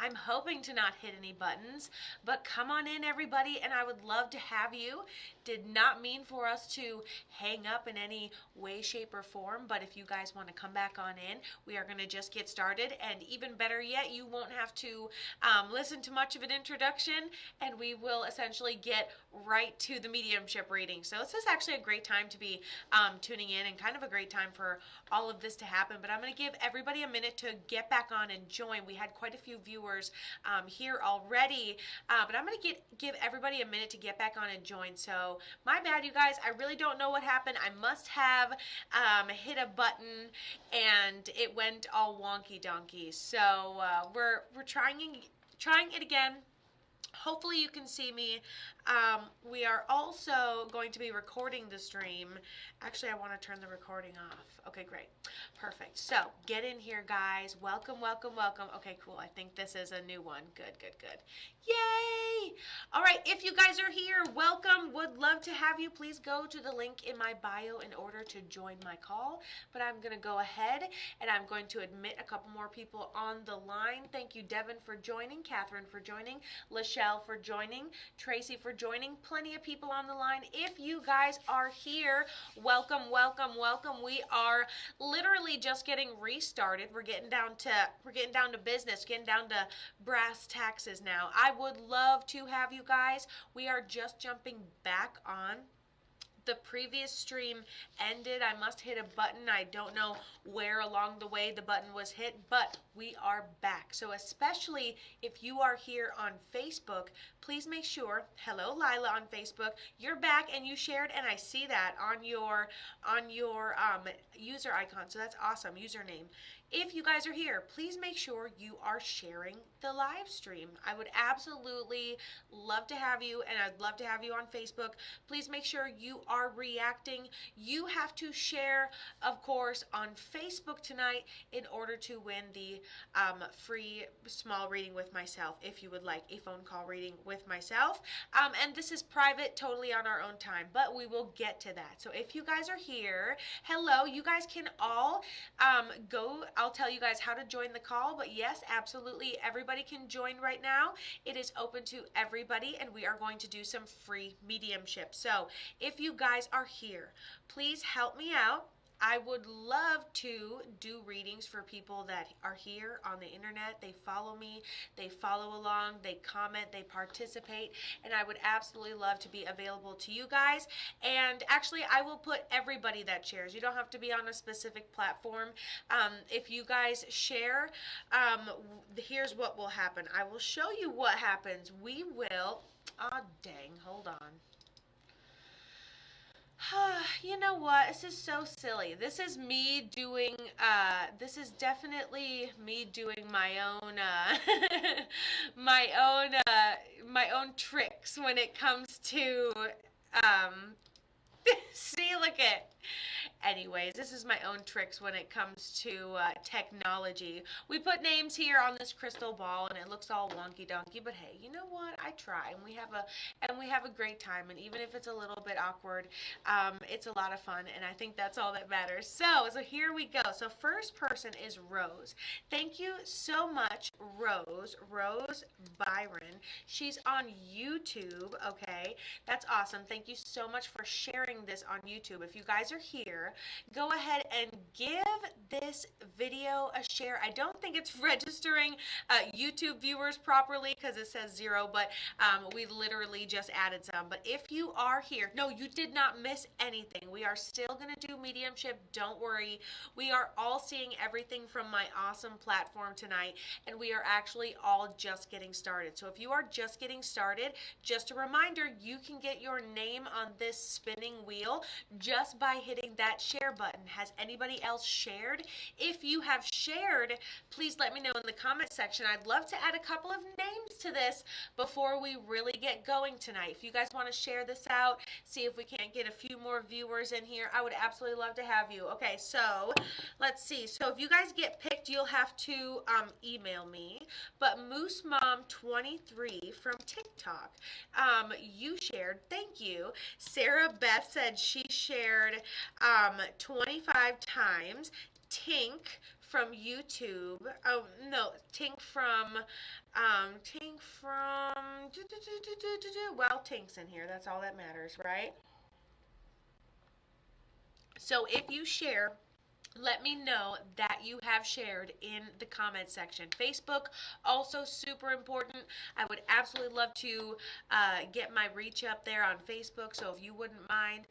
I'm hoping to not hit any buttons, but come on in, everybody, and I would love to have you. Did not mean for us to hang up in any way, shape, or form, but if you guys want to come back on in, we are going to just get started, and even better yet, you won't have to listen to much of an introduction, and we will essentially get right to the mediumship reading. So this is actually a great time to be tuning in, and kind of a great time for all of this to happen, but I'm going to give everybody a minute to get back on and join. We had quite a few viewers here already, but I'm going to give everybody a minute to get back on and join. So my bad, you guys. I really don't know what happened. I must have hit a button and it went all wonky donkey. So we're trying it again. Hopefully you can see me. We are also going to be recording the stream. Actually, I want to turn the recording off. Okay, great. Perfect. So get in here, guys. Welcome, welcome, welcome. Okay, cool. I think this is a new one. Good, good, good. Yay! All right, if you guys are here, welcome. Would love to have you. Please go to the link in my bio in order to join my call. But I'm going to go ahead and I'm going to admit a couple more people on the line. Thank you, Devin, for joining, Catherine for joining, Lachelle for joining, Tracy for joining, plenty of people on the line. If you guys are here, welcome, welcome, welcome. We are literally just getting restarted. We're getting down to business, getting down to brass taxes now. I would love to have you guys. We are just jumping back on. The previous stream ended. I must hit a button. I don't know where along the way the button was hit, but we are back. So especially if you are here on Facebook, please make sure, hello Lila on Facebook, you're back and you shared, and I see that on your user icon. So that's awesome, username. If you guys are here, please make sure you are sharing the live stream. I would absolutely love to have you, and I'd love to have you on Facebook. Please make sure you are reacting. You have to share, of course, on Facebook tonight in order to win the free small reading with myself, if you would like a phone call reading with myself. And this is private, totally on our own time, but we will get to that. So if you guys are here, hello, you guys can all go. I'll tell you guys how to join the call, but yes, absolutely, everybody can join right now. It is open to everybody, and we are going to do some free mediumship. So if you guys are here, please help me out. I would love to do readings for people that are here on the internet. They follow me, they follow along, they comment, they participate, and I would absolutely love to be available to you guys. And actually, I will put everybody that shares. You don't have to be on a specific platform. If you guys share, here's what will happen. I will show you what happens. We will, dang, hold on. You know what? This is so silly. This is me doing, this is definitely me doing my own, my own tricks when it comes to, see, look at. Anyways, this is my own tricks when it comes to technology. We put names here on this crystal ball, and it looks all wonky donkey. But hey, you know what? I try, and we have a great time. And even if it's a little bit awkward, it's a lot of fun, and I think that's all that matters. So here we go. So first person is Rose. Thank you so much, Rose Byron. She's on YouTube. Okay, that's awesome. Thank you so much for sharing this on YouTube. If you guys are here, go ahead and give this video a share. I don't think it's registering YouTube viewers properly because it says 0, but we literally just added some. But if you are here, no, you did not miss anything. We are still going to do mediumship. Don't worry. We are all seeing everything from my awesome platform tonight, and we are actually all just getting started. So if you are just getting started, just a reminder, you can get your name on this spinning wheel just by hitting that share button. Has anybody else shared? If you have shared, please let me know in the comment section. I'd love to add a couple of names to this before we really get going tonight. If you guys want to share this out, see if we can't get a few more viewers in here, I would absolutely love to have you. Okay, so let's see. So if you guys get picked, you'll have to email me. But Moose Mom 23 from TikTok, you shared. Thank you. Sarah Beth said she shared 25 times. Tink from YouTube. Oh no, Tink from. Well, Tink's in here. That's all that matters, right? So if you share, let me know that you have shared in the comment section. Facebook, also super important. I would absolutely love to get my reach up there on Facebook, so if you wouldn't mind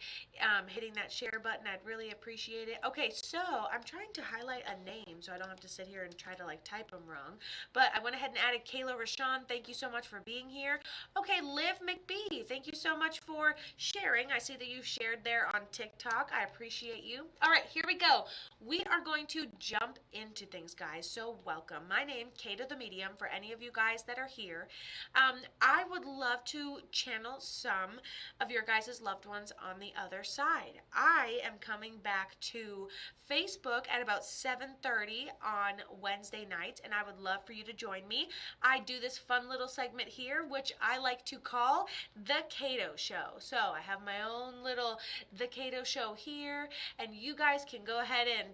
hitting that share button, I'd really appreciate it. Okay, so I'm trying to highlight a name so I don't have to sit here and try to like type them wrong, but I went ahead and added Kayla Rashawn. Thank you so much for being here. Okay, Liv McBee, thank you so much for sharing. I see that you shared there on TikTok. I appreciate you. All right, here we go. We are going to jump into things, guys, so welcome. My name, Kata the Medium, for any of you guys that are here. I would love to channel some of your guys' loved ones on the other side. I am coming back to Facebook at about 7:30 on Wednesday nights, and I would love for you to join me. I do this fun little segment here, which I like to call The Kato Show. So I have my own little The Kato Show here, and you guys can go ahead and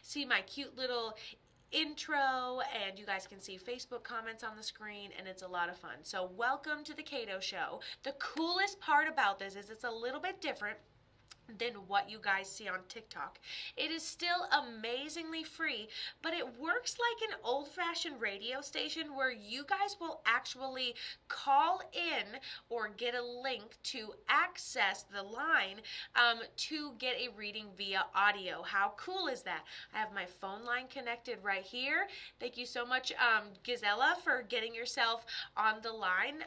see my cute little intro, and you guys can see Facebook comments on the screen, and it's a lot of fun. So welcome to the Kato Show. The coolest part about this is it's a little bit different than what you guys see on TikTok. It is still amazingly free, but it works like an old-fashioned radio station where you guys will actually call in or get a link to access the line to get a reading via audio. How cool is that? I have my phone line connected right here. Thank you so much, Gizella, for getting yourself on the line,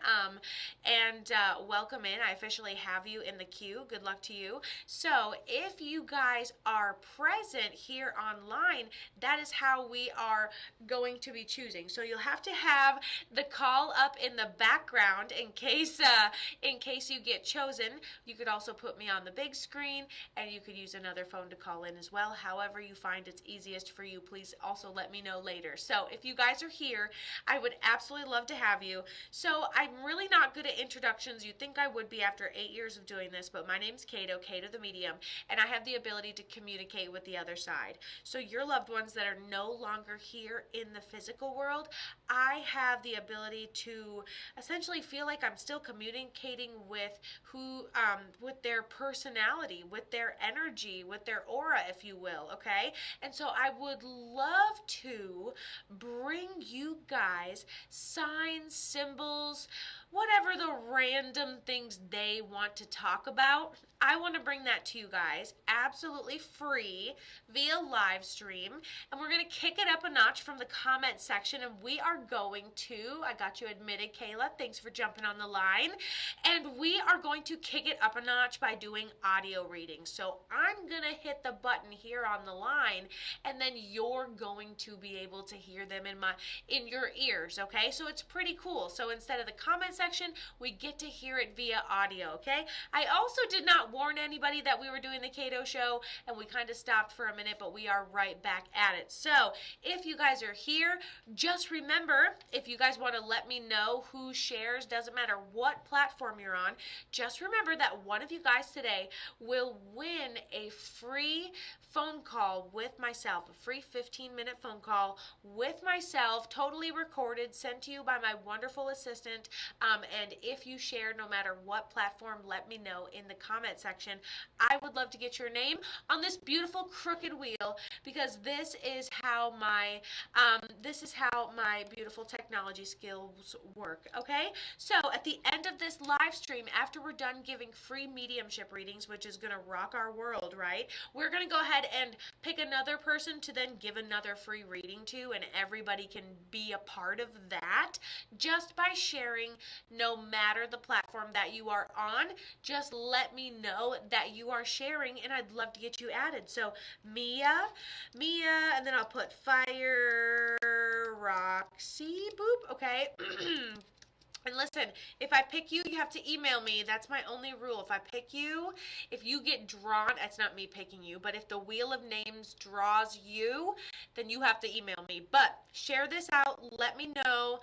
and welcome in. I officially have you in the queue. Good luck to you. So if you guys are present here online, that is how we are going to be choosing. So you'll have to have the call up in the background in case you get chosen. You could also put me on the big screen, and you could use another phone to call in as well. However you find it's easiest for you, please also let me know later. So if you guys are here, I would absolutely love to have you. So I'm really not good at introductions. You'd think I would be after 8 years of doing this, but my name's Kato the Medium, and I have the ability to communicate with the other side. So your loved ones that are no longer here in the physical world, I have the ability to essentially feel like I'm still communicating with with their personality, with their energy, with their aura, if you will, okay? And so I would love to bring you guys signs, symbols, whatever the random things they want to talk about. I want to bring that to you guys absolutely free via live stream, and we're going to kick it up a notch from the comment section, and we are going to, I got you admitted, Kayla, thanks for jumping on the line, and we are going to kick it up a notch by doing audio readings. So I'm going to hit the button here on the line, and then you're going to be able to hear them in your ears, okay? So it's pretty cool. So instead of the comment section, we get to hear it via audio, okay? I also did not warn anybody that we were doing the Kato Show, and we kind of stopped for a minute, but we are right back at it. So if you guys are here, just remember, if you guys want to let me know who shares, doesn't matter what platform you're on, just remember that one of you guys today will win a free phone call with myself, a free 15-minute phone call with myself, totally recorded, sent to you by my wonderful assistant. And if you share, no matter what platform, let me know in the comment section. I would love to get your name on this beautiful crooked wheel, because this is how my beautiful technology skills work, okay? So at the end of this live stream, after we're done giving free mediumship readings, which is going to rock our world, right? We're going to go ahead and pick another person to then give another free reading to, and everybody can be a part of that just by sharing, no matter the platform that you are on. Just let me know that you are sharing, and I'd love to get you added. So Mia, and then I'll put Fire Roxy, boop, okay. And listen, if I pick you, you have to email me. That's my only rule. If I pick you, if you get drawn, it's not me picking you, but if the wheel of names draws you, then you have to email me. But share this out. Let me know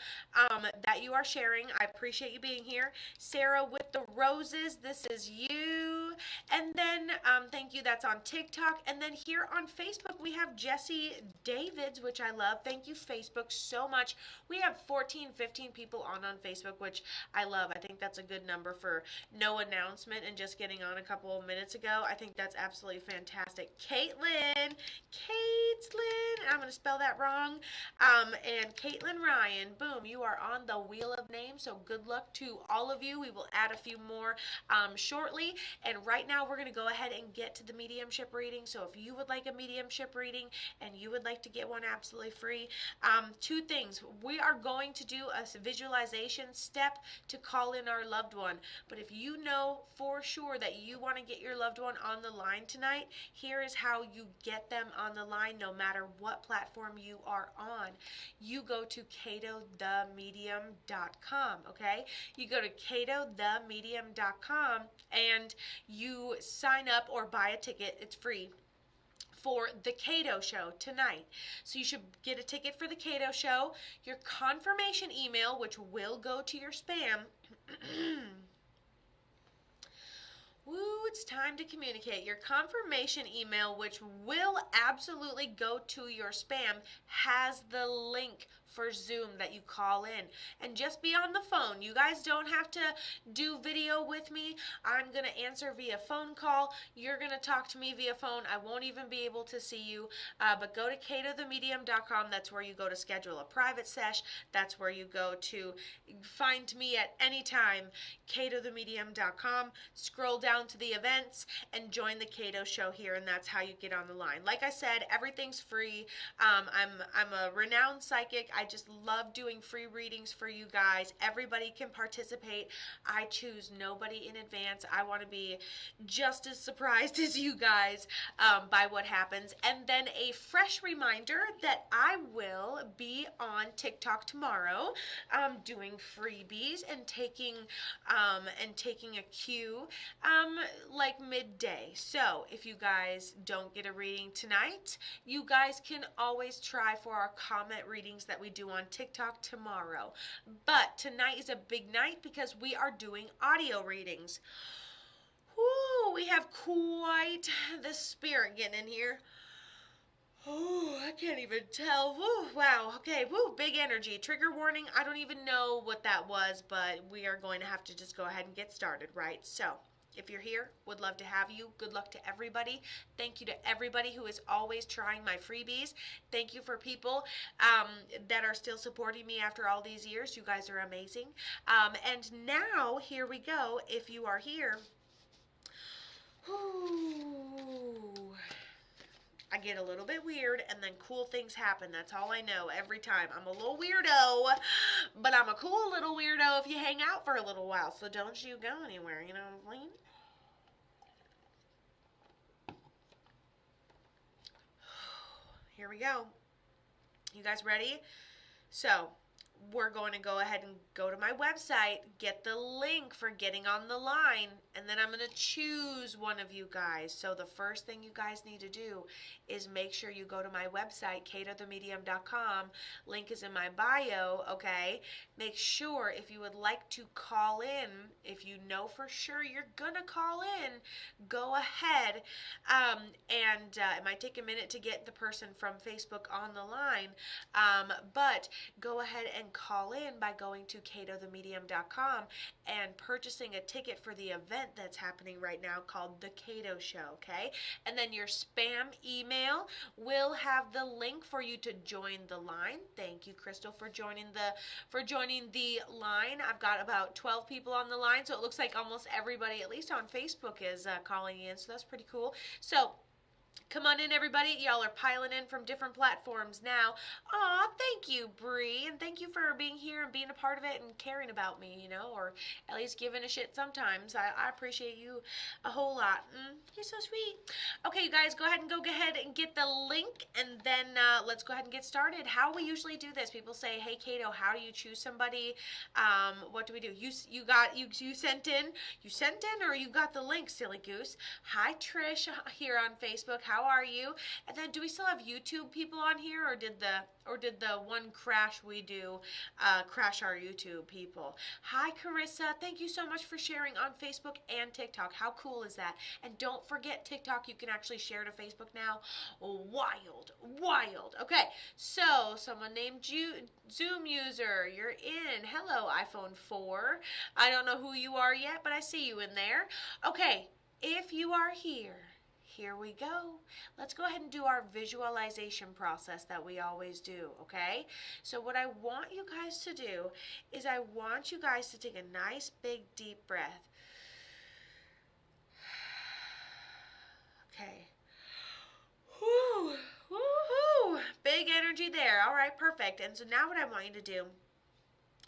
that you are sharing. I appreciate you being here. Sarah with the roses, this is you. And then, thank you, that's on TikTok. And then here on Facebook, we have Jesse Davids, which I love. Thank you, Facebook, so much. We have 14, 15 people on Facebook, which I love. I think that's a good number for no announcement and just getting on a couple of minutes ago. I think that's absolutely fantastic. Caitlin, I'm going to spell that wrong. And Caitlin Ryan, boom, you are on the wheel of names. So good luck to all of you. We will add a few more shortly. And right now we're going to go ahead and get to the mediumship reading. So if you would like a mediumship reading and you would like to get one absolutely free, two things. We are going to do a visualization step to call in our loved one. But if you know for sure that you want to get your loved one on the line tonight, here is how you get them on the line no matter what platform you are on. You go to catothemedium.com, okay? You go to catothemedium.com and you sign up or buy a ticket. It's free for the Cato show tonight. So you should get a ticket for the Cato show. Your confirmation email, which will go to your spam. Woo, it's time to communicate. Your confirmation email, which will absolutely go to your spam, has the link for Zoom that you call in. And just be on the phone. You guys don't have to do video with me. I'm going to answer via phone call. You're going to talk to me via phone. I won't even be able to see you. But go to catothemedium.com. That's where you go to schedule a private sesh. That's where you go to find me at any time. catothemedium.com. Scroll down to the events and join the Cato show here, and that's how you get on the line. Like I said, everything's free. I'm a renowned psychic. I just love doing free readings for you guys. Everybody can participate. I choose nobody in advance. I want to be just as surprised as you guys by what happens. And then a fresh reminder that I will be on TikTok tomorrow doing freebies and taking a cue like midday. So if you guys don't get a reading tonight, you guys can always try for our comment readings that we do on TikTok tomorrow. But tonight is a big night because we are doing audio readings. Woo, we have quite the spirit getting in here. Oh, I can't even tell. Woo, wow. Okay, woo, big energy. Trigger warning. I don't even know what that was, but we are going to have to just go ahead and get started, right? So, if you're here, would love to have you. Good luck to everybody. Thank you to everybody who is always trying my freebies. Thank you for people that are still supporting me after all these years. You guys are amazing. And now, here we go. If you are here, whoo, I get a little bit weird and then cool things happen. That's all I know every time. I'm a little weirdo, but I'm a cool little weirdo if you hang out for a little while. So don't you go anywhere, you know what I mean? Here we go. You guys ready? So, we're going to go ahead and go to my website, get the link for getting on the line, and then I'm going to choose one of you guys. So the first thing you guys need to do is make sure you go to my website, catothemedium.com. Link is in my bio, okay? Make sure if you would like to call in, if you know for sure you're going to call in, go ahead. It might take a minute to get the person from Facebook on the line, but go ahead and call in by going to catothemedium.com and purchasing a ticket for the event that's happening right now called The Cato Show, okay? And then your spam email will have the link for you to join the line. Thank you, Crystal, for joining the line. I've got about 12 people on the line, so it looks like almost everybody, at least on Facebook, is calling in, so that's pretty cool. So come on in, everybody. Y'all are piling in from different platforms now. Aw, thank you, Bree, and thank you for being here and being a part of it and caring about me, you know, or at least giving a shit sometimes. I appreciate you a whole lot. You're so sweet. Okay, you guys, go ahead and get the link, and then let's go ahead and get started. How we usually do this, people say, hey, Cato, how do you choose somebody? What do we do? You sent in, or you got the link, silly goose. Hi, Trish, here on Facebook. how are you? And then do we still have YouTube people on here, or did the one crash we do crash our YouTube people? Hi Carissa, thank you so much for sharing on Facebook and TikTok. How cool is that? And don't forget TikTok, you can actually share to Facebook now. Wild, wild. Okay, so someone named Zoom user, you're in. Hello, iPhone 4. I don't know who you are yet, but I see you in there. Okay, if you are here we go. Let's go ahead and do our visualization process that we always do, okay? So what I want you guys to do is I want you guys to take a nice big deep breath. Okay. Whoo, woo-hoo. Big energy there. All right, perfect. And so now what I want you to do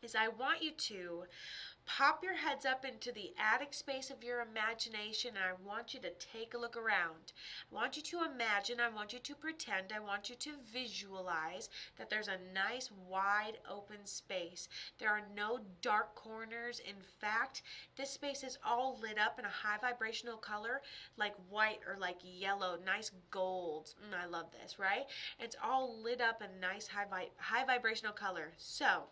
is I want you to pop your heads up into the attic space of your imagination, and I want you to take a look around. I want you to imagine, I want you to pretend, I want you to visualize that there's a nice wide open space. There are no dark corners. In fact, this space is all lit up in a high vibrational color like white or like yellow, nice gold. I love this, right? It's all lit up in nice high vibrational color. So,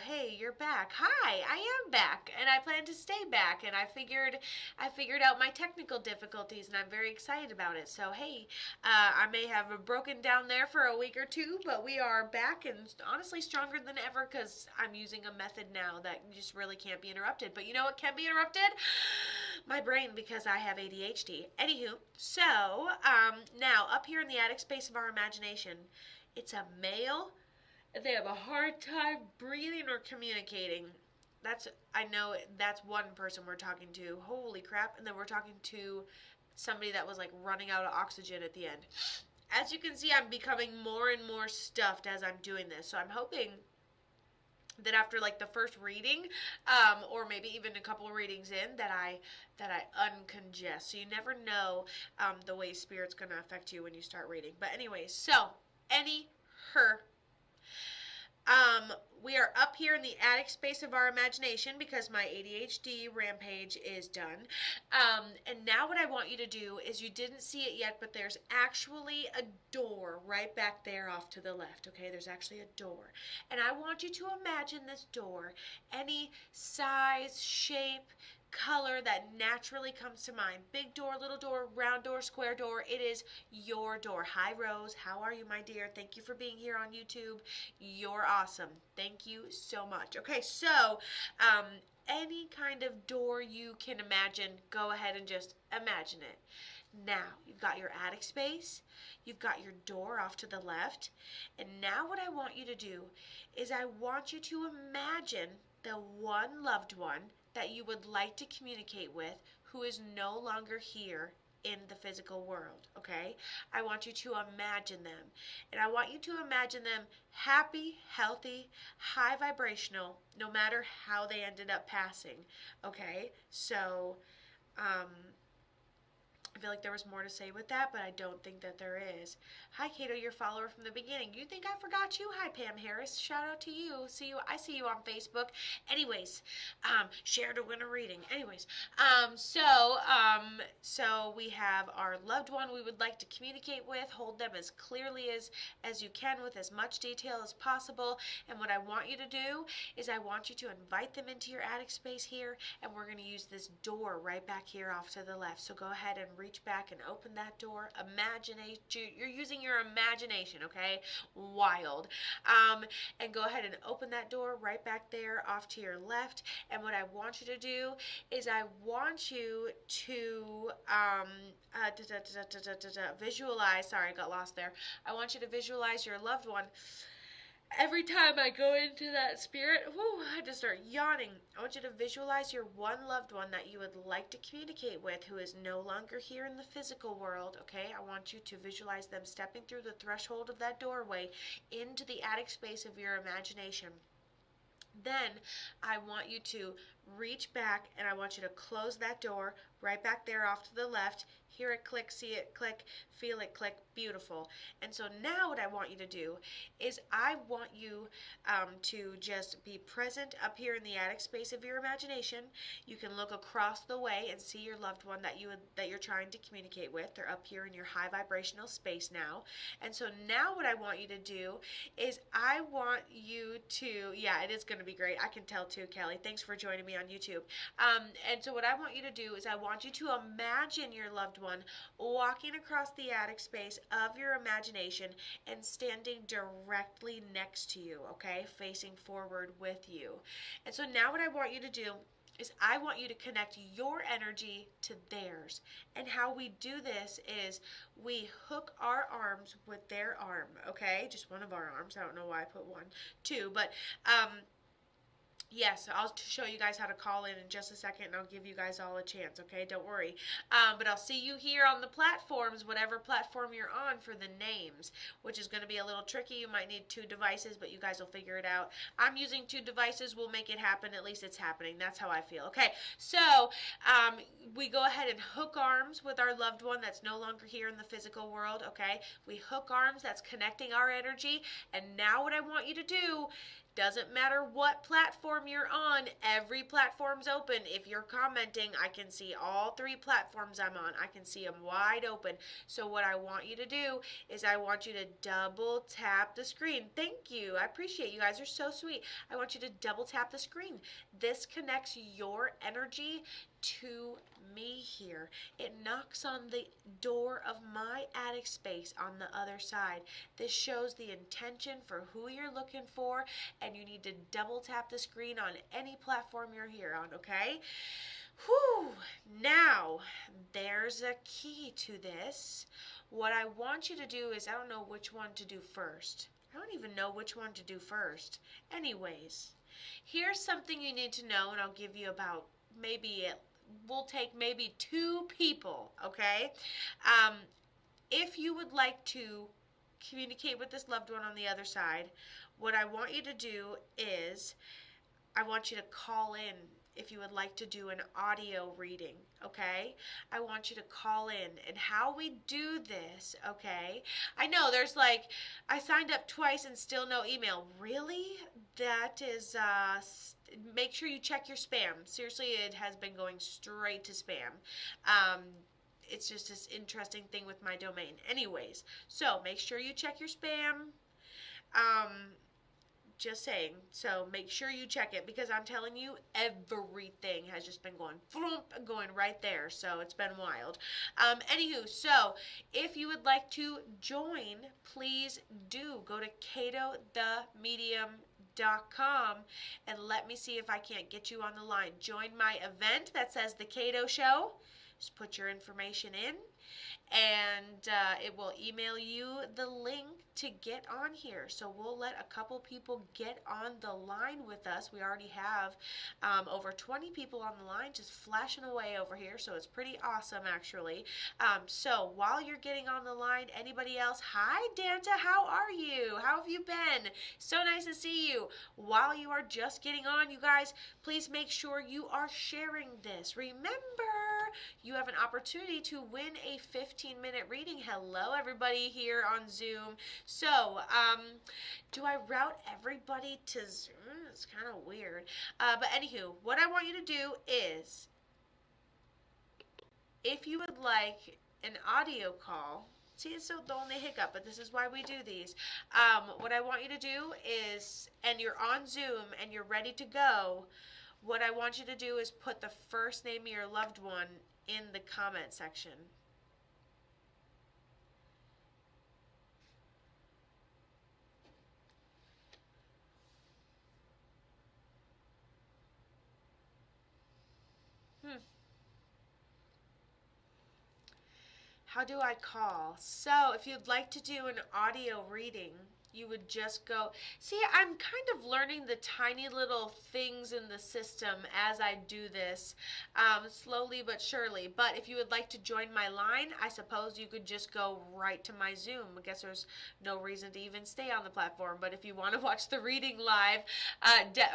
hey, you're back. Hi, I am back, and I plan to stay back, and I figured out my technical difficulties, and I'm very excited about it. So, hey, I may have broken down there for a week or two, but we are back, and honestly stronger than ever, because I'm using a method now that just really can't be interrupted. But you know what can be interrupted? My brain, because I have ADHD. Anywho, so, now, up here in the attic space of our imagination, it's a male. They have a hard time breathing or communicating. I know that's one person we're talking to. Holy crap. And then we're talking to somebody that was like running out of oxygen at the end. As you can see, I'm becoming more and more stuffed as I'm doing this. So I'm hoping that after like the first reading, or maybe even a couple of readings in, that I uncongest. So you never know the way Spirit's going to affect you when you start reading. But anyways, so we are up here in the attic space of our imagination because my ADHD rampage is done. And now what I want you to do is, you didn't see it yet, but there's actually a door right back there off to the left, okay? There's actually a door. And I want you to imagine this door, any size, shape, color that naturally comes to mind. Big door, little door, round door, square door. It is your door. Hi Rose, how are you, my dear? Thank you for being here on YouTube. You're awesome. Thank you so much. Okay, so any kind of door you can imagine, go ahead and just imagine it. Now, you've got your attic space, you've got your door off to the left, and now what I want you to do is I want you to imagine the one loved one that you would like to communicate with who is no longer here in the physical world, okay? I want you to imagine them. And I want you to imagine them happy, healthy, high vibrational, no matter how they ended up passing, okay? So, I feel like there was more to say with that, but I don't think that there is. Hi, Kato, your follower from the beginning. You think I forgot you? Hi, Pam Harris. Shout out to you. I see you on Facebook. Anyways, share to win a reading. Anyways, so we have our loved one we would like to communicate with. Hold them as clearly as you can with as much detail as possible. And what I want you to do is I want you to invite them into your attic space here, and we're going to use this door right back here off to the left. So go ahead and reach back and open that door. You're using your imagination, okay? Wild. And go ahead and open that door right back there off to your left. And what I want you to do is I want you to visualize, sorry, I got lost there. I want you to visualize your loved one. Every time I go into that spirit, I had to start yawning. I want you to visualize your one loved one that you would like to communicate with who is no longer here in the physical world, okay? I want you to visualize them stepping through the threshold of that doorway into the attic space of your imagination. Then I want you to reach back and I want you to close that door right back there off to the left. Hear it click, see it click, feel it click. Beautiful. And so now what I want you to do is I want you to just be present up here in the attic space of your imagination. You can look across the way and see your loved one that you're trying to communicate with. They're up here in your high vibrational space now. And so now what I want you to do is I want you to, yeah, it is going to be great. I can tell too, Kelly. Thanks for joining me on YouTube. And so what I want you to do is I want you to imagine your loved one walking across the attic space of your imagination and standing directly next to you, okay? Facing forward with you. And so now what I want you to do is I want you to connect your energy to theirs. And how we do this is we hook our arms with their arm, okay? Just one of our arms. I don't know why I put one, two, but yes, I'll show you guys how to call in just a second, and I'll give you guys all a chance, okay? Don't worry. But I'll see you here on the platforms, whatever platform you're on, for the names, which is going to be a little tricky. You might need 2 devices, but you guys will figure it out. I'm using 2 devices. We'll make it happen. At least it's happening. That's how I feel. Okay, so we go ahead and hook arms with our loved one that's no longer here in the physical world, okay? We hook arms. That's connecting our energy. And now what I want you to do, doesn't matter what platform you're on, every platform's open. If you're commenting, I can see all 3 platforms I'm on. I can see them wide open. So what I want you to do is I want you to double tap the screen. Thank you. I appreciate you guys are so sweet. I want you to double tap the screen. This connects your energy to me here. It knocks on the door of my attic space on the other side. This shows the intention for who you're looking for, and you need to double tap the screen on any platform you're here on, okay? Whew! Now, there's a key to this. What I want you to do is, I don't know which one to do first. I don't even know which one to do first. Anyways, here's something you need to know, and I'll give you about we'll take maybe 2 people, okay? If you would like to communicate with this loved one on the other side, what I want you to do is I want you to call in if you would like to do an audio reading, okay? I want you to call in. And how we do this, okay? I know there's like, I signed up twice and still no email. Really? That is, make sure you check your spam. Seriously, it has been going straight to spam. It's just this interesting thing with my domain. Anyways, so make sure you check your spam. Just saying. So make sure you check it, because I'm telling you, everything has just been going right there. So it's been wild. Anywho, so if you would like to join, please do go to CatoTheMedium.com and let me see if I can't get you on the line. Join my event that says The Cato Show. Just put your information in, and it will email you the link to get on here. So we'll let a couple people get on the line with us. We already have over 20 people on the line just flashing away over here, so it's pretty awesome actually. So while you're getting on the line, anybody else? Hi Danta, how are you? How have you been? So nice to see you. While you are just getting on, you guys, please make sure you are sharing this. Remember, you have an opportunity to win a 15-minute reading. Hello, everybody here on Zoom. So, do I route everybody to Zoom? It's kind of weird. But anywho, what I want you to do is, if you would like an audio call, see, it's the only hiccup, but this is why we do these. What I want you to do is, and you're on Zoom and you're ready to go, what I want you to do is put the first name of your loved one in the comment section. How do I call? So if you'd like to do an audio reading, You would just go, see, I'm kind of learning the tiny little things in the system as I do this, slowly but surely. But if you would like to join my line, I suppose you could just go right to my Zoom. I guess there's no reason to even stay on the platform. But if you want to watch the reading live,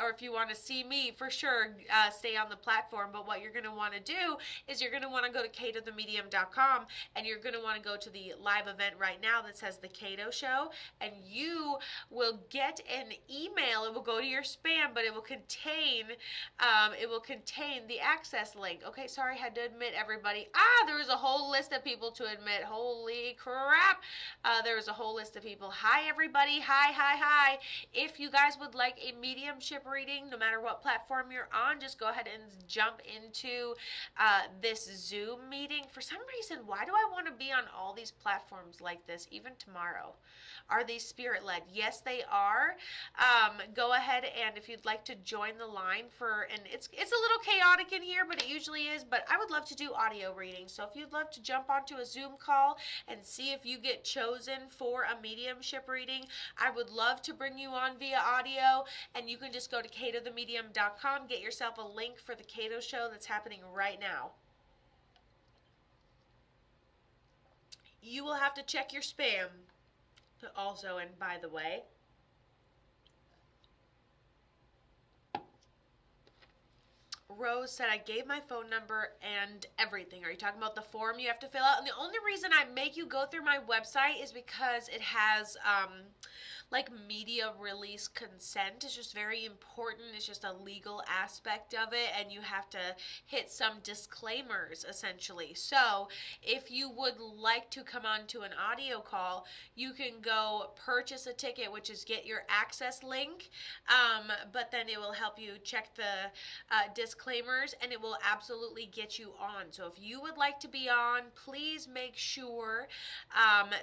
or if you want to see me, for sure, stay on the platform. But what you're going to want to do is you're going to want to go to katothemedium.com, and you're going to want to go to the live event right now that says The Cato Show, and you will get an email. It will go to your spam, but it will contain the access link. Okay, sorry, I had to admit, everybody. There was a whole list of people to admit. Holy crap. There was a whole list of people. Hi, everybody. Hi. If you guys would like a mediumship reading, no matter what platform you're on, just go ahead and jump into this Zoom meeting. For some reason, why do I want to be on all these platforms like this, even tomorrow? Are they spirit-led? Yes, they are. Go ahead, and if you'd like to join the line and it's a little chaotic in here, but it usually is, but I would love to do audio readings. So if you'd love to jump onto a Zoom call and see if you get chosen for a mediumship reading, I would love to bring you on via audio, and you can just go to katothemedium.com, get yourself a link for the Cato Show that's happening right now. You will have to check your spam. Also, and by the way, Rose said, I gave my phone number and everything. Are you talking about the form you have to fill out? And the only reason I make you go through my website is because it has like media release consent. Is just very important. It's just a legal aspect of it, and you have to hit some disclaimers essentially. So if you would like to come on to an audio call, you can go purchase a ticket, which is get your access link, but then it will help you check the disclaimers, and it will absolutely get you on. So if you would like to be on, please make sure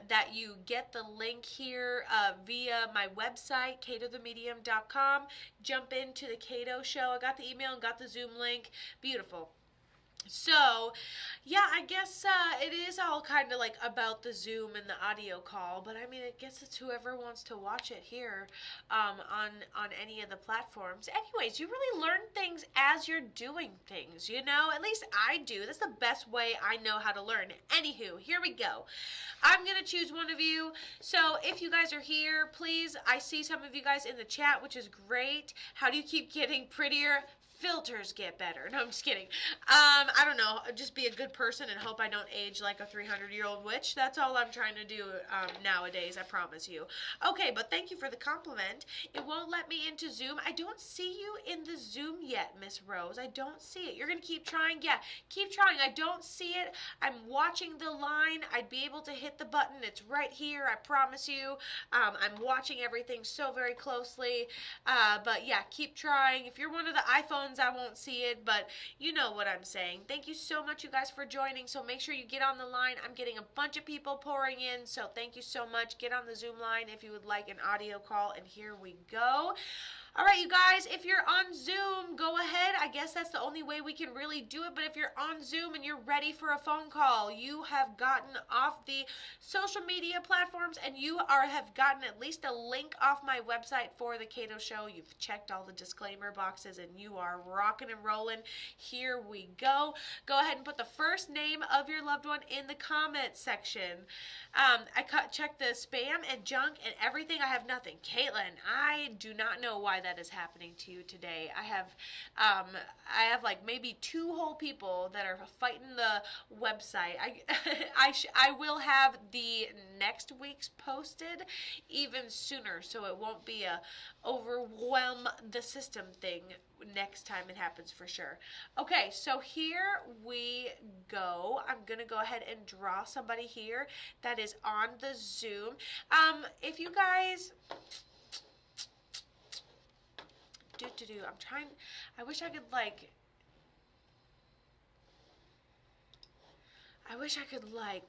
that you get the link here via my website, katothemedium.com. Jump into the Cato Show. I got the email and got the Zoom link. Beautiful. So, yeah, I guess it is all kind of like about the Zoom and the audio call, but I mean, I guess it's whoever wants to watch it here on any of the platforms. Anyways, you really learn things as you're doing things, you know? At least I do. That's the best way I know how to learn. Anywho, here we go. I'm going to choose one of you. So if you guys are here, please, I see some of you guys in the chat, which is great. How do you keep getting prettier? Filters get better. No, I'm just kidding. I don't know. Just be a good person and hope I don't age like a 300-year-old witch. That's all I'm trying to do nowadays, I promise you. Okay, but thank you for the compliment. It won't let me into Zoom. I don't see you in the Zoom yet, Miss Rose. I don't see it. You're going to keep trying? Yeah, keep trying. I don't see it. I'm watching the line. I'd be able to hit the button. It's right here, I promise you. I'm watching everything so very closely. But yeah, keep trying. If you're one of the iPhones, I won't see it, but you know what I'm saying. Thank you so much, you guys, for joining. So make sure you get on the line. I'm getting a bunch of people pouring in, so thank you so much. Get on the Zoom line if you would like an audio call, and here we go. All right, you guys, if you're on Zoom, go ahead. I guess that's the only way we can really do it, but if you're on Zoom and you're ready for a phone call, you have gotten off the social media platforms, and you have gotten at least a link off my website for the Cato Show. You've checked all the disclaimer boxes, and you are rocking and rolling. Here we go. Go ahead and put the first name of your loved one in the comment section. I checked the spam and junk and everything. I have nothing. Caitlin, I do not know why that is happening to you today. I have like maybe 2 whole people that are fighting the website. I will have the next week's posted even sooner, so it won't be a overwhelm the system thing next time it happens for sure. Okay, so here we go. I'm gonna go ahead and draw somebody here that is on the Zoom. If you guys I'm trying, I wish I could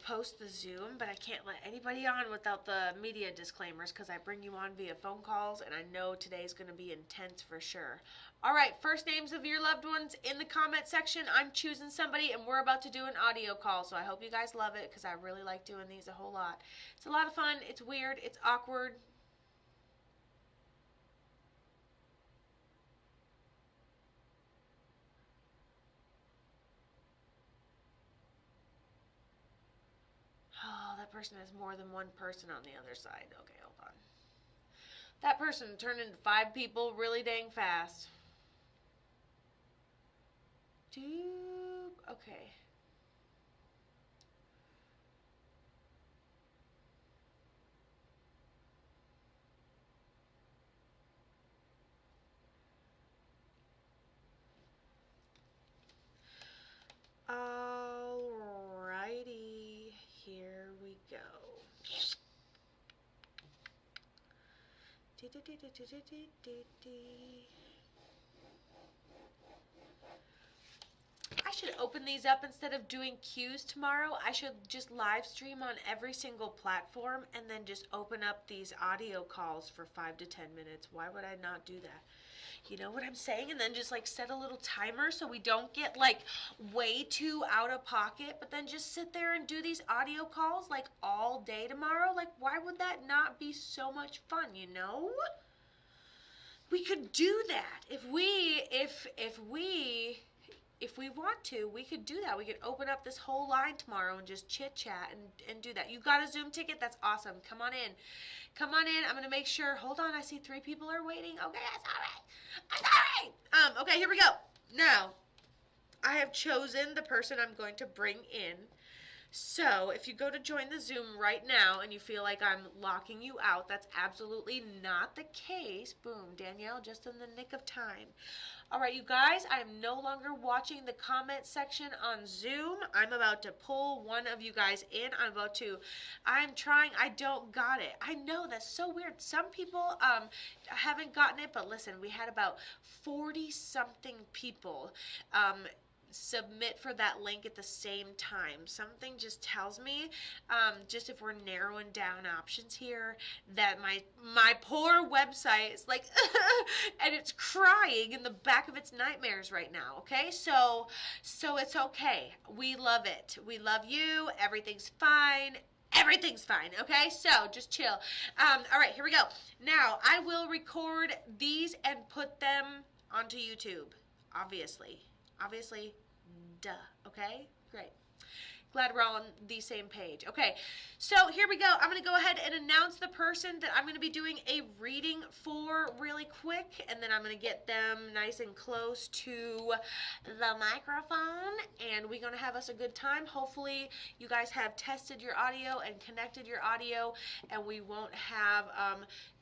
post the Zoom, but I can't let anybody on without the media disclaimers because I bring you on via phone calls, and I know today's going to be intense for sure. All right, first names of your loved ones in the comment section. I'm choosing somebody, and we're about to do an audio call, so I hope you guys love it because I really like doing these a whole lot. It's a lot of fun. It's weird. It's awkward. that person has more than one person on the other side. Okay, hold on. That person turned into 5 people really dang fast. Okay. Alrighty, here we go. I should open these up instead of doing cues tomorrow. I should just live stream on every single platform and then just open up these audio calls for 5 to 10 minutes. Why would I not do that? You know what I'm saying? And then just like set a little timer so we don't get like way too out of pocket, but then just sit there and do these audio calls like all day tomorrow. Like, why would that not be so much fun, you know? We could do that. If we want to, we could do that. We could open up this whole line tomorrow and just chit chat and do that. You got a Zoom ticket? That's awesome. Come on in. Come on in. I'm going to make sure. Hold on. I see 3 people are waiting. Okay, that's all right. That's all right. Okay, here we go. Now, I have chosen the person I'm going to bring in. So, if you go to join the Zoom right now and you feel like I'm locking you out, that's absolutely not the case. Boom, Danielle, just in the nick of time. All right, you guys, I am no longer watching the comment section on Zoom. I'm about to pull one of you guys in. I'm trying, I don't got it. I know, that's so weird. Some people haven't gotten it, but listen, we had about 40-something people submit for that link at the same time. Something just tells me, just if we're narrowing down options here, that my poor website is like, and it's crying in the back of its nightmares right now, okay? So it's okay. We love it. We love you. Everything's fine. Everything's fine, okay? So just chill. All right, here we go. Now, I will record these and put them onto YouTube, obviously. Obviously, duh, okay? Great. Glad we're all on the same page. Okay, so here we go. I'm going to go ahead and announce the person that I'm going to be doing a reading for really quick, and then I'm going to get them nice and close to the microphone, and we're going to have us a good time. Hopefully, you guys have tested your audio and connected your audio, and we won't have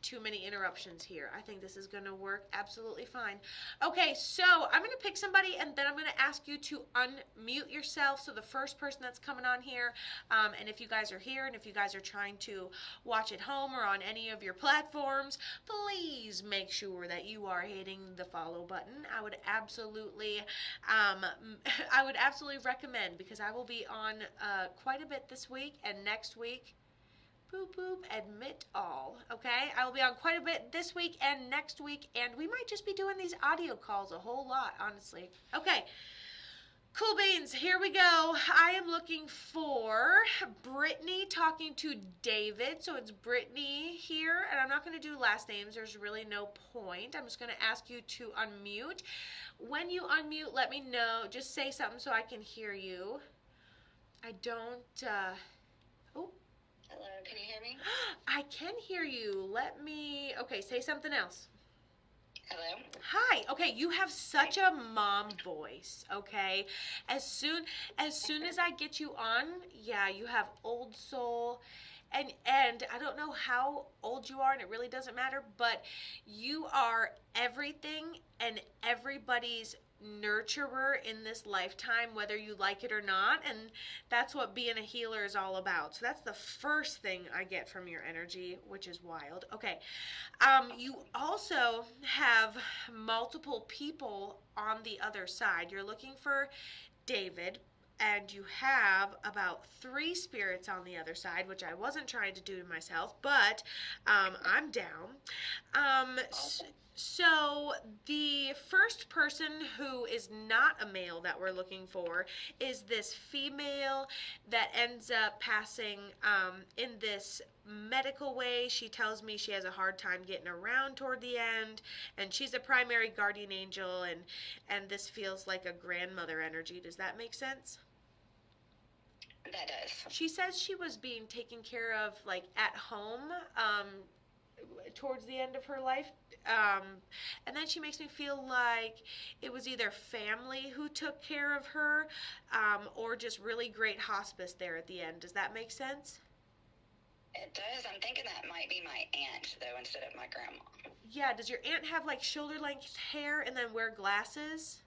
too many interruptions here. I think this is going to work absolutely fine. Okay, so I'm going to pick somebody, and then I'm going to ask you to unmute yourself. So the first person that's coming on here, and if you guys are here, and if you guys are trying to watch at home or on any of your platforms, please make sure that you are hitting the follow button. I would absolutely recommend, because I will be on quite a bit this week and next week. Boop, boop, admit all, okay? I will be on quite a bit this week and next week, and we might just be doing these audio calls a whole lot, honestly. Okay, cool beans, here we go. I am looking for Brittany talking to David, so it's Brittany here, and I'm not going to do last names. There's really no point. I'm just going to ask you to unmute. When you unmute, let me know. Just say something so I can hear you. I don't, oh. Hello, can you hear me? I can hear you. Okay, say something else. Hello? Hi. Okay, you have such a mom voice, okay? As soon as I get you on, yeah, you have old soul. And I don't know how old you are, and it really doesn't matter, but you are everything and everybody's nurturer in this lifetime, whether you like it or not, and that's what being a healer is all about. So that's the first thing I get from your energy, which is wild. Okay, you also have multiple people on the other side. You're looking for David, and you have about 3 spirits on the other side, which I wasn't trying to do to myself, but I'm down. So the first person who is not a male that we're looking for is this female that ends up passing in this medical way. She tells me she has a hard time getting around toward the end, and she's a primary guardian angel, and this feels like a grandmother energy. Does that make sense? That does. She says she was being taken care of, like, at home, towards the end of her life. Um, and then she makes me feel like it was either family who took care of her, or just really great hospice there at the end. Does that make sense? It does. I'm thinking that might be my aunt, though, instead of my grandma. Yeah, does your aunt have like shoulder length hair and then wear glasses?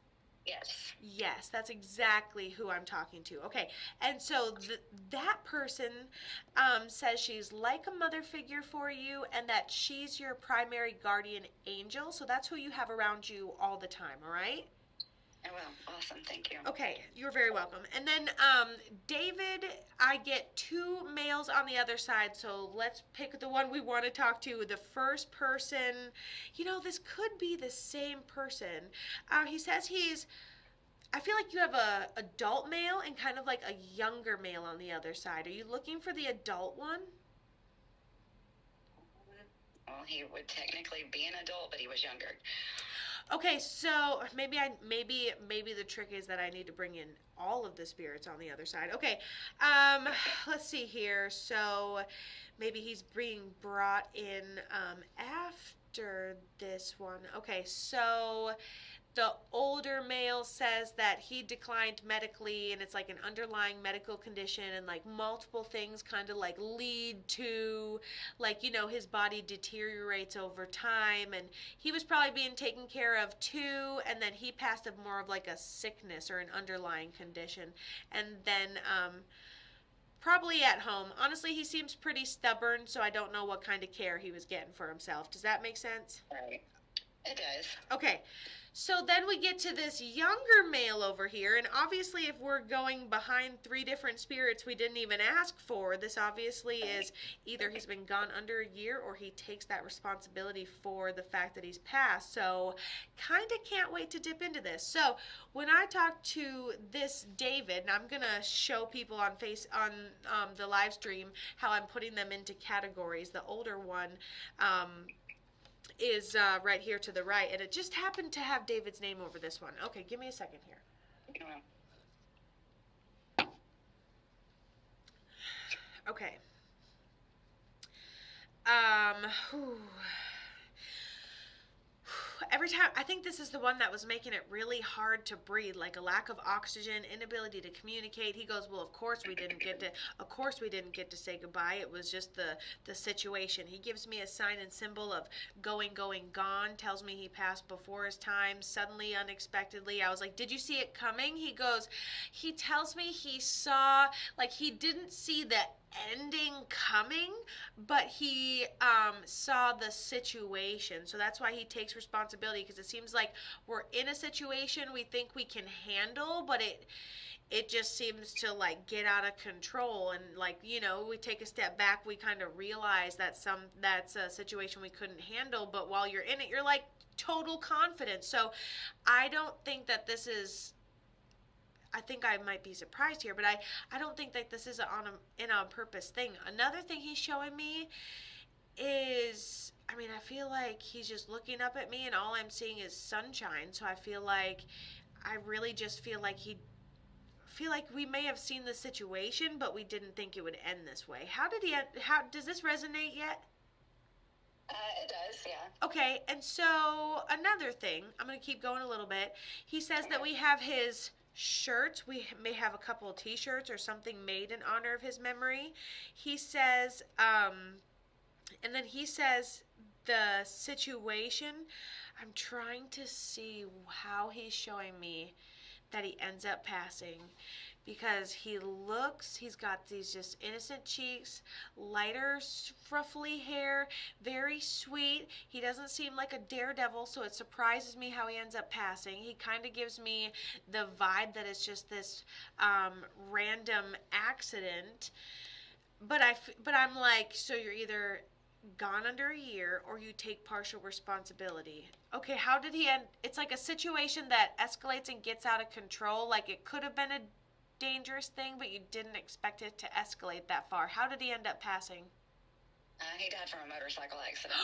Yes. Yes, that's exactly who I'm talking to. Okay, and so that person says she's like a mother figure for you and that she's your primary guardian angel. So that's who you have around you all the time, all right? Oh, well, awesome. Thank you. Okay, you're very welcome. And then David, I get two males on the other side, so let's pick the one we want to talk to. The first person, this could be the same person. He says I feel like you have a adult male and kind of like a younger male on the other side. Are you looking for the adult one? Well, he would technically be an adult, but he was younger. Okay, so maybe the trick is that I need to bring in all of the spirits on the other side. Okay, let's see here. So maybe he's being brought in after this one. Okay, so the older male says that he declined medically and it's like an underlying medical condition and like multiple things kind of like lead to like his body deteriorates over time, and he was probably being taken care of too, and then he passed of more of like a sickness or an underlying condition, and then probably at home. Honestly, he seems pretty stubborn, so I don't know what kind of care he was getting for himself. Does that make sense? Right. It does. Okay. So then we get to this younger male over here, and obviously if we're going behind three different spirits we didn't even ask for, this obviously is either he's been gone under a year or he takes that responsibility for the fact that he's passed. So kind of can't wait to dip into this. So when I talk to this David, and I'm going to show people on the live stream how I'm putting them into categories. The older one is right here to the right, and it just happened to have David's name over this one. Okay, give me a second here. Okay. Whew. Every time, I think this is the one that was making it really hard to breathe, like a lack of oxygen, inability to communicate. He goes, well, of course we didn't get to say goodbye. It was just the situation. He gives me a sign and symbol of going, gone, tells me he passed before his time, suddenly, unexpectedly. I was like, did you see it coming? He tells me he saw, like he didn't see the ending coming, but he saw the situation. So that's why he takes responsibility, because it seems like we're in a situation we think we can handle, but it just seems to like get out of control, and like we take a step back, we kind of realize that's a situation we couldn't handle, but while you're in it you're like total confidence. So I don't think that this is, I think I might be surprised here, but I don't think that this is an on purpose thing. Another thing he's showing me is, I feel like he's just looking up at me and all I'm seeing is sunshine. So I really just feel like we may have seen the situation, but we didn't think it would end this way. How does this resonate yet? It does, yeah. Okay, and so another thing, I'm going to keep going a little bit. He says that we have his shirts. We may have a couple of t-shirts or something made in honor of his memory. He says, and then he says the situation, I'm trying to see how he's showing me that he ends up passing, because he's got these just innocent cheeks, lighter ruffly hair, very sweet. He doesn't seem like a daredevil, so it surprises me how he ends up passing. He kind of gives me the vibe that it's just this random accident, but I'm like, so you're either gone under a year or you take partial responsibility. Okay, how did he end? It's like a situation that escalates and gets out of control. Like it could have been a dangerous thing, but you didn't expect it to escalate that far. How did he end up passing? He died from a motorcycle accident.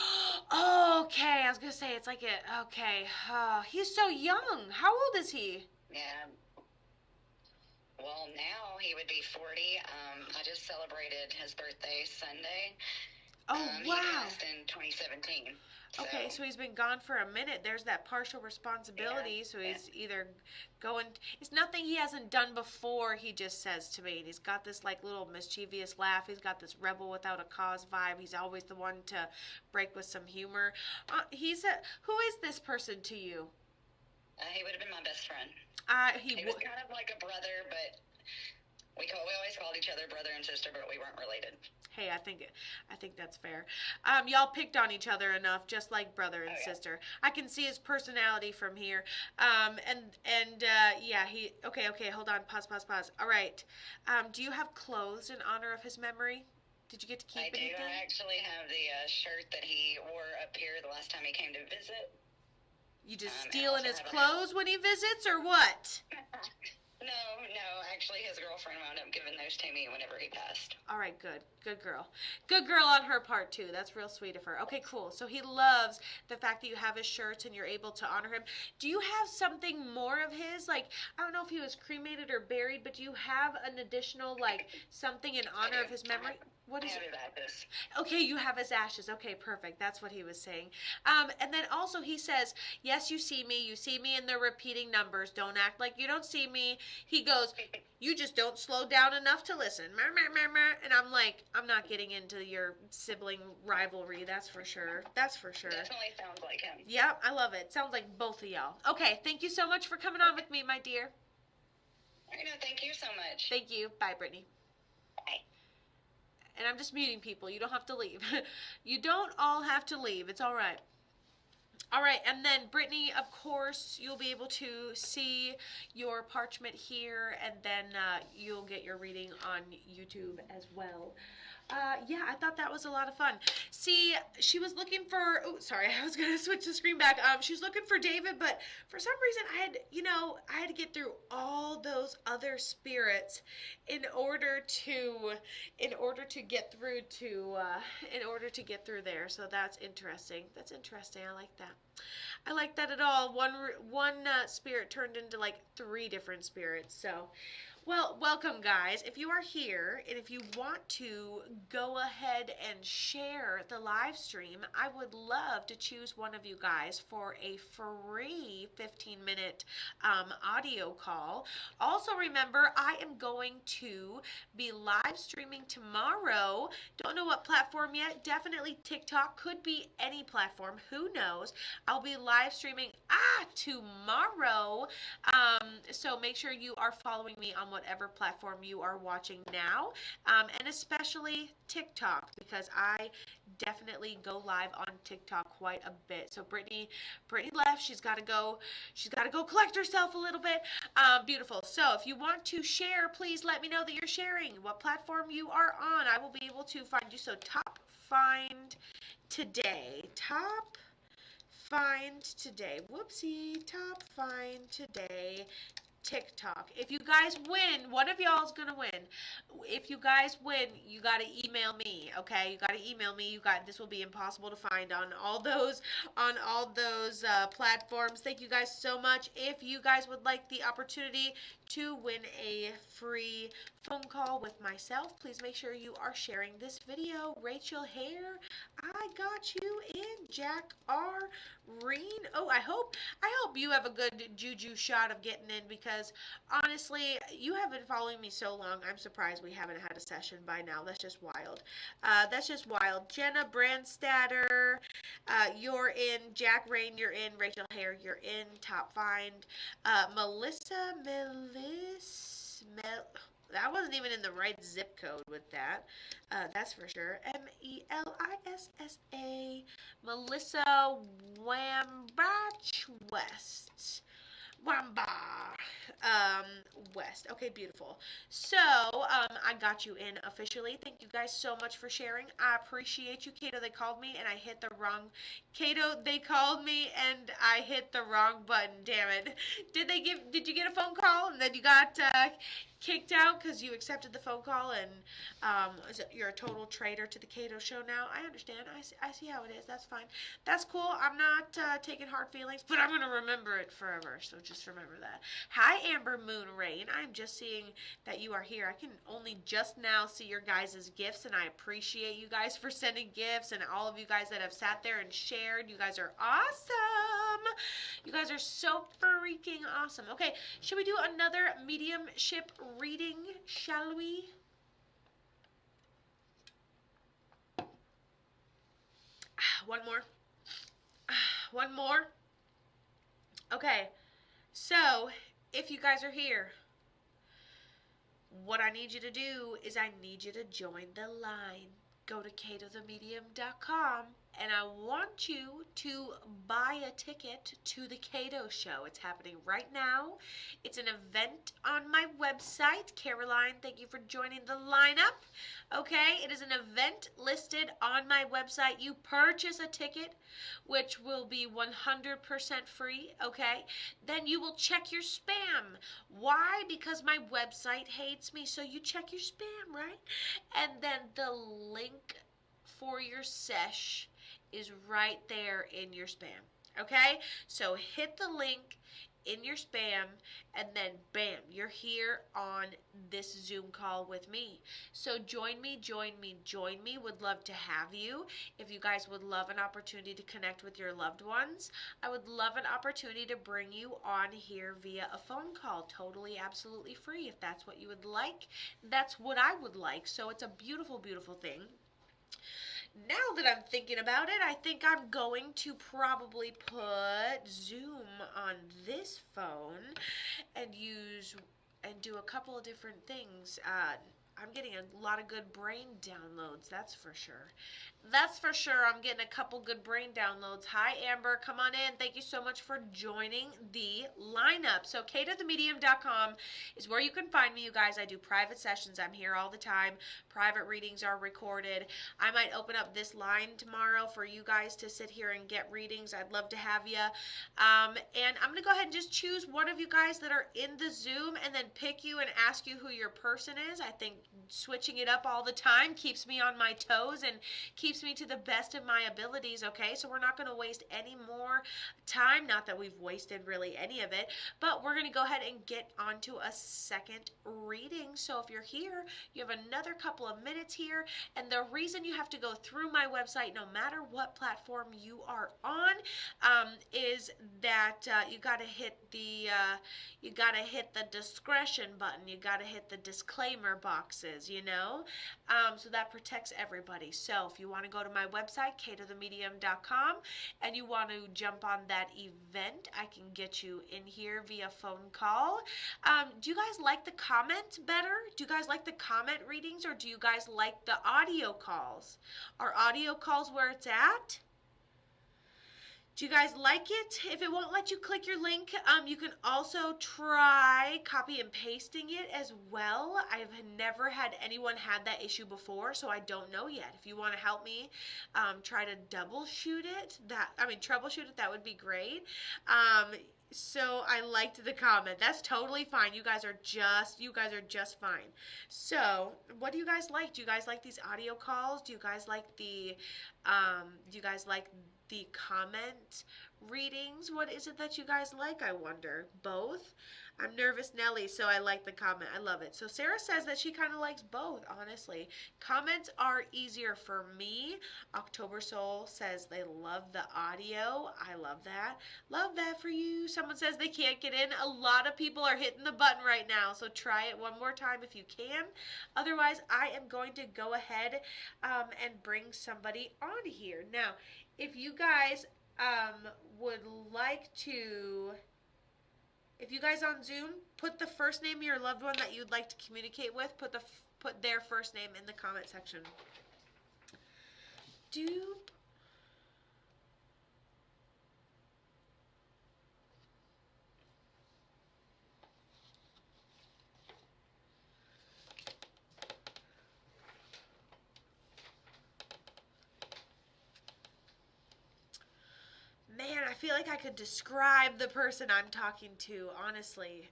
Okay, I was gonna say it's like okay. He's so young. How old is he? Yeah. Well, now he would be 40. I just celebrated his birthday Sunday. Oh, He wow. passed in 2017. Okay, so he's been gone for a minute. There's that partial responsibility. Yeah, So he's either going. It's nothing he hasn't done before. He just says to me, and he's got this like little mischievous laugh. He's got this rebel without a cause vibe. He's always the one to break with some humor. Who is this person to you? He would have been my best friend. He was kind of like a brother, but we always called each other brother and sister, but we weren't related. Hey, I think that's fair. Y'all picked on each other enough, just like brother and sister. I can see his personality from here. Yeah, he. Okay, hold on. Pause. All right. Do you have clothes in honor of his memory? Did you get to keep anything? I do. I actually have the shirt that he wore up here the last time he came to visit. You just stealing his clothes when he visits, or what? No. Actually, his girlfriend wound up giving those to me whenever he passed. All right, good. Good girl. Good girl on her part, too. That's real sweet of her. Okay, cool. So he loves the fact that you have his shirts and you're able to honor him. Do you have something more of his? Like, I don't know if he was cremated or buried, but do you have an additional, like, something in honor of his memory? What is it? Okay, you have his ashes. Okay, perfect. That's what he was saying. And then also he says, yes, you see me in the repeating numbers. Don't act like you don't see me. He goes, you just don't slow down enough to listen. And I'm like, I'm not getting into your sibling rivalry. That's for sure. Definitely sounds like him. Yeah, I love it. Sounds like both of y'all. Okay, thank you so much for coming on with me, my dear. I know, thank you so much. Thank you. Bye, Brittany. Bye. And I'm just muting people. You don't have to leave. You don't all have to leave. It's all right. All right, and then Brittany, of course, you'll be able to see your parchment here, and then you'll get your reading on YouTube as well. Yeah, I thought that was a lot of fun. See, she was looking for, oh, sorry, I was going to switch the screen back. She was looking for David, but for some reason I had to get through all those other spirits in order to get through there. So that's interesting. I like that. I like that at all. One spirit turned into like 3 different spirits. So, well, welcome, guys. If you are here and if you want to go ahead and share the live stream, I would love to choose one of you guys for a free 15-minute audio call. Also, remember, I am going to be live streaming tomorrow. Don't know what platform yet. Definitely TikTok. Could be any platform. Who knows? I'll be live streaming tomorrow. So make sure you are following me on whatever platform you are watching now, and especially TikTok, because I definitely go live on TikTok quite a bit. So Brittany left. She's got to go collect herself a little bit. Beautiful. So if you want to share, please let me know that you're sharing, what platform you are on. I will be able to find you. So Top Find Today. Whoopsie. Top Find Today. TikTok. If you guys win, one of y'all is gonna win. If you guys win, you gotta email me. Okay, you gotta email me. This will be impossible to find on all those platforms. Thank you guys so much. If you guys would like the opportunity to win a free phone call with myself, please make sure you are sharing this video. Rachel Hare, I got you in. Jack R. Reen. Oh, I hope you have a good juju shot of getting in, because honestly, you have been following me so long. I'm surprised we haven't had a session by now. That's just wild. Jenna Brandstatter, you're in. Jack Rain, you're in. Rachel Hare, you're in. Top Find. Melissa. I wasn't even in the right zip code with that. That's for sure. Melissa. Melissa Wambach West. West. Okay, beautiful. So, I got you in officially. Thank you guys so much for sharing. I appreciate you. Kato, they called me and I hit the wrong button. Damn it. Did you get a phone call and then you got kicked out because you accepted the phone call and you're a total traitor to the Cato show now. I understand. I see how it is. That's fine. That's cool. I'm not taking hard feelings, but I'm going to remember it forever. So just remember that. Hi, Amber Moon Rain. I'm just seeing that you are here. I can only just now see your guys' gifts, and I appreciate you guys for sending gifts and all of you guys that have sat there and shared. You guys are awesome. You guys are so freaking awesome. Okay, should we do another mediumship reading, shall we? One more. One more. Okay, so if you guys are here, what I need you to do is I need you to join the line. Go to CatoTheMedium.com and I want you to buy a ticket to the Cato show. It's happening right now. It's an event on my website. Caroline, thank you for joining the lineup. Okay, it is an event listed on my website. You purchase a ticket, which will be 100% free, okay? Then you will check your spam. Why? Because my website hates me, so you check your spam, right? And then the link for your sesh is right there in your spam, okay? So hit the link in your spam and then bam, you're here on this Zoom call with me. So join me. Would love to have you. If you guys would love an opportunity to connect with your loved ones, I would love an opportunity to bring you on here via a phone call, totally absolutely free. If that's what you would like, that's what I would like. So it's a beautiful, beautiful thing. Now that I'm thinking about it, I think I'm going to probably put Zoom on this phone and do a couple of different things. I'm getting a lot of good brain downloads, that's for sure. That's for sure. I'm getting a couple good brain downloads. Hi, Amber. Come on in. Thank you so much for joining the lineup. So, CatoTheMedium.com is where you can find me, you guys. I do private sessions. I'm here all the time. Private readings are recorded. I might open up this line tomorrow for you guys to sit here and get readings. I'd love to have you. And I'm going to go ahead and just choose one of you guys that are in the Zoom and then pick you and ask you who your person is. I think switching it up all the time keeps me on my toes and keeps me to the best of my abilities, okay? So we're not going to waste any more time. Not that we've wasted really any of it, but we're going to go ahead and get onto a second reading. So if you're here, you have another couple of minutes here, and the reason you have to go through my website, no matter what platform you are on, is that you got to hit the discretion button. You got to hit the disclaimer boxes, you know? So that protects everybody. So if you want to go to my website, CatoTheMedium.com, and you want to jump on that event, I can get you in here via phone call. Do you guys like the comment better? Do you guys like the comment readings, or do you guys like the audio calls? Are audio calls where it's at? Do you guys like it? If it won't let you click your link, you can also try copy and pasting it as well. I've never had anyone had that issue before, so I don't know yet. If you want to help me try to troubleshoot it, that would be great. So I liked the comment. That's totally fine. You guys are just fine. So, what do you guys like? Do you guys like these audio calls? Do you guys like the comment readings? What is it that you guys like, I wonder? Both? I'm nervous Nelly, so I like the comment. I love it. So Sarah says that she kind of likes both, honestly. Comments are easier for me. October Soul says they love the audio. I love that. Love that for you. Someone says they can't get in. A lot of people are hitting the button right now, so try it one more time if you can. Otherwise, I am going to go ahead and bring somebody on here. Now, if you guys would like to, if you guys on Zoom, put the first name of your loved one that you'd like to communicate with, put their first name in the comment section. Dupe. Man, I feel like I could describe the person I'm talking to, honestly.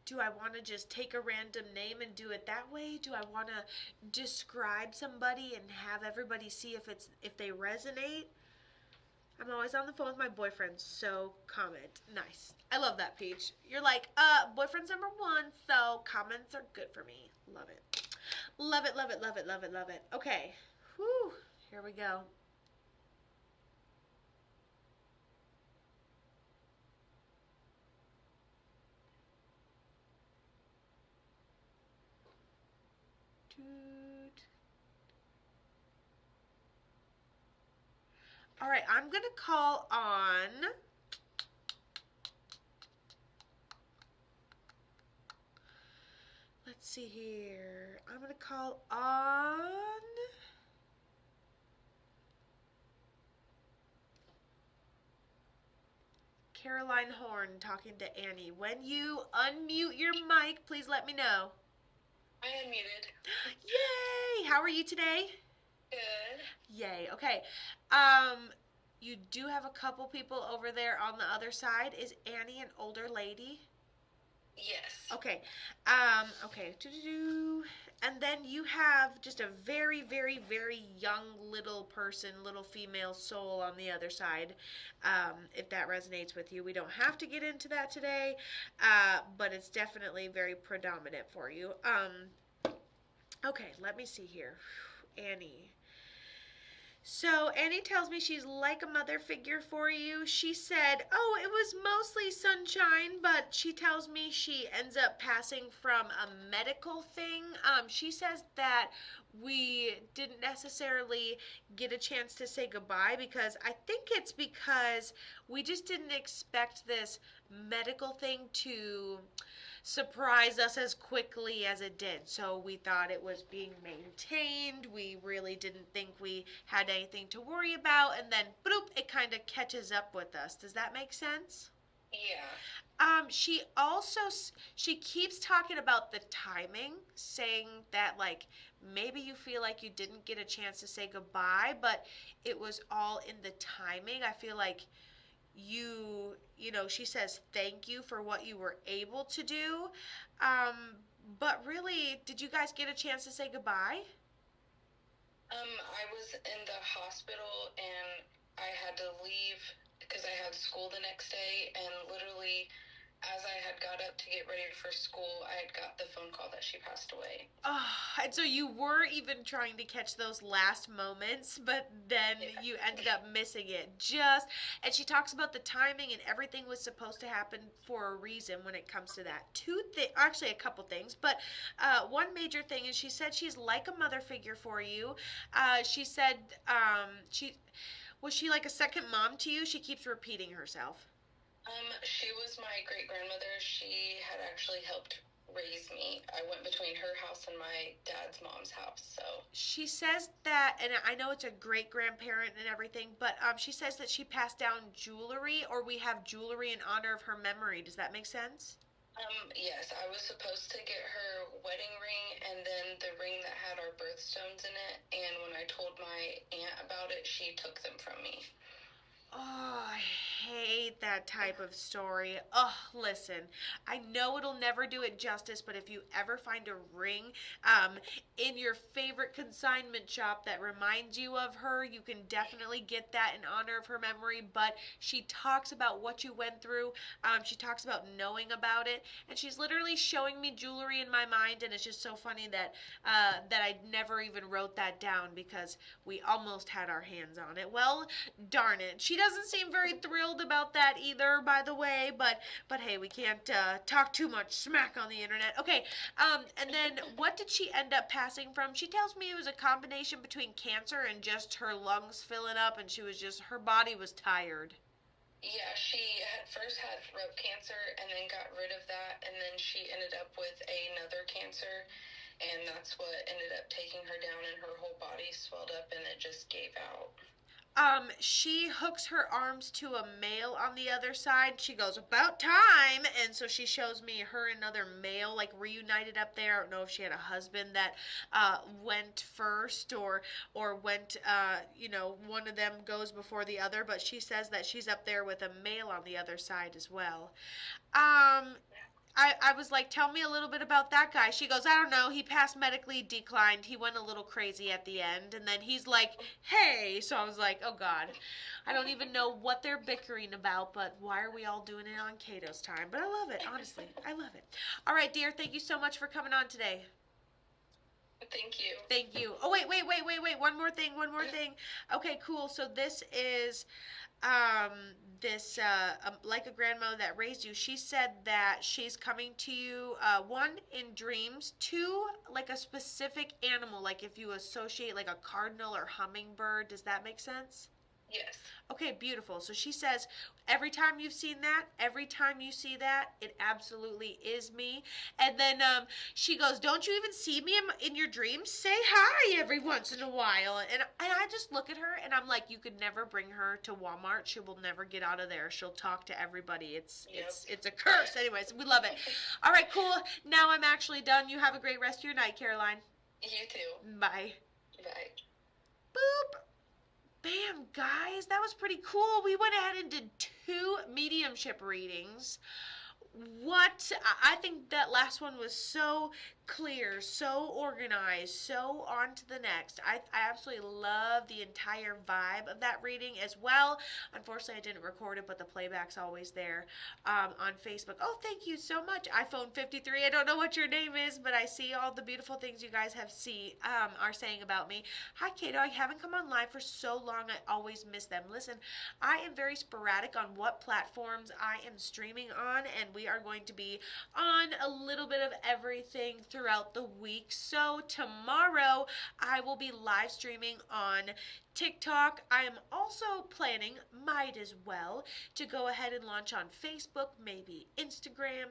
do I want to just take a random name and do it that way? Do I want to describe somebody and have everybody see if they resonate? I'm always on the phone with my boyfriend, so comment. Nice. I love that, Peach. You're like, boyfriend's number one, so comments are good for me. Love it. Love it, love it, love it, love it, love it. Okay. Whew. Here we go. Toot. All right, I'm going to call on let's see here. I'm going to call on Caroline Horn talking to Annie. When you unmute your mic, please let me know. I unmuted. Yay! How are you today? Good. Yay. Okay. You do have a couple people over there on the other side. Is Annie an older lady? Yes. Okay. Okay. And then you have just a very, very, very young little person, little female soul on the other side. If that resonates with you, we don't have to get into that today, but it's definitely very predominant for you. Okay, let me see here. Annie. So Annie tells me she's like a mother figure for you. She said, oh, it was mostly sunshine, but she tells me she ends up passing from a medical thing. She says that we didn't necessarily get a chance to say goodbye because I think it's because we just didn't expect this medical thing to surprise us as quickly as it did. So we thought it was being maintained. We really didn't think we had anything to worry about. And then, bloop, it kind of catches up with us. Does that make sense? Yeah. She keeps talking about the timing, saying that, like, maybe you feel like you didn't get a chance to say goodbye, but it was all in the timing. I feel like she says thank you for what you were able to do. But really, did you guys get a chance to say goodbye? I was in the hospital and I had to leave because I had school the next day, and literally as I had got up to get ready for school, I had got the phone call that she passed away. Oh, and so you were even trying to catch those last moments, but then you ended up missing it. And she talks about the timing and everything was supposed to happen for a reason when it comes to that. Actually a couple things, but one major thing is she said she's like a mother figure for you. She said was she like a second mom to you? She keeps repeating herself. She was my great-grandmother. She had actually helped raise me. I went between her house and my dad's mom's house, so. She says that, and I know it's a great-grandparent and everything, but she says that she passed down jewelry, or we have jewelry in honor of her memory. Does that make sense? Yes, I was supposed to get her wedding ring and then the ring that had our birthstones in it, and when I told my aunt about it, she took them from me. Oh, I hate that type of story. Oh, listen, I know it'll never do it justice, but if you ever find a ring in your favorite consignment shop that reminds you of her, you can definitely get that in honor of her memory. But she talks about what you went through. She talks about knowing about it, and she's literally showing me jewelry in my mind, and it's just so funny that I never even wrote that down because we almost had our hands on it. Well, darn it. She doesn't seem very thrilled about that either, by the way, but hey, we can't talk too much smack on the internet. Okay, and then what did she end up passing from? She tells me it was a combination between cancer and just her lungs filling up, and her body was tired. Yeah, she had first had throat cancer and then got rid of that, and then she ended up with another cancer, and that's what ended up taking her down, and her whole body swelled up and it just gave out. She hooks her arms to a male on the other side. She goes, about time. And so she shows me her and another male, like, reunited up there. I don't know if she had a husband that went first or went, one of them goes before the other. But she says that she's up there with a male on the other side as well. I was like, tell me a little bit about that guy. She goes, I don't know. He passed medically, declined. He went a little crazy at the end. And then he's like, hey. So I was like, oh, God. I don't even know what they're bickering about, but why are we all doing it on Kato's time? But I love it, honestly. I love it. All right, dear. Thank you so much for coming on today. Thank you. Thank you. Oh, wait. One more thing. Okay, cool. So this is like a grandmother that raised you. She said that she's coming to you, one, in dreams, two, like a specific animal, like if you associate like a cardinal or hummingbird. Does that make sense? Yes. Okay, beautiful. So she says, every time you've seen that, every time you see that, it absolutely is me. And then she goes, don't you even see me in your dreams? Say hi every once in a while. And I just look at her and I'm like, you could never bring her to Walmart. She will never get out of there. She'll talk to everybody. It's a curse. Anyways, we love it. All right, cool. Now I'm actually done. You have a great rest of your night, Caroline. You too. Bye. Bye. Boop. Bam, guys, that was pretty cool. We went ahead and did 2 mediumship readings. I think that last one was so clear, so organized, so on to the next. I absolutely love the entire vibe of that reading as well. Unfortunately, I didn't record it, but the playback's always there on Facebook. Oh, thank you so much, iPhone 53. I don't know what your name is, but I see all the beautiful things you guys are saying about me. Hi, Kato. I haven't come on live for so long. I always miss them. Listen, I am very sporadic on what platforms I am streaming on, and we are going to be on a little bit of everything throughout the week. So tomorrow I will be live streaming on TikTok. I am also planning, might as well, to go ahead and launch on Facebook, maybe Instagram,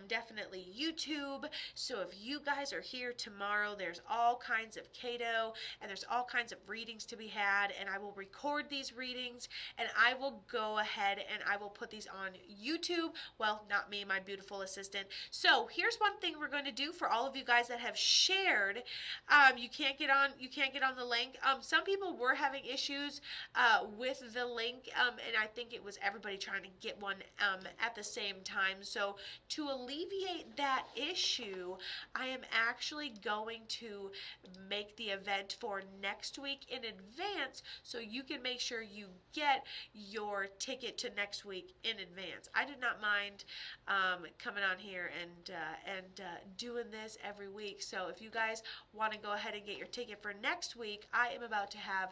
definitely YouTube. So if you guys are here tomorrow, there's all kinds of Kato and there's all kinds of readings to be had, and I will record these readings and I will go ahead and I will put these on YouTube. Well, not me, my beautiful assistant. So here's one thing we're going to do for all of you guys that have shared. You can't get on the link. Some people were having issues with the link, and I think it was everybody trying to get one at the same time. So to alleviate that issue, I am actually going to make the event for next week in advance, so you can make sure you get your ticket to next week in advance. I did not mind coming on here and doing this every week. So if you guys want to go ahead and get your ticket for next week, I am about to have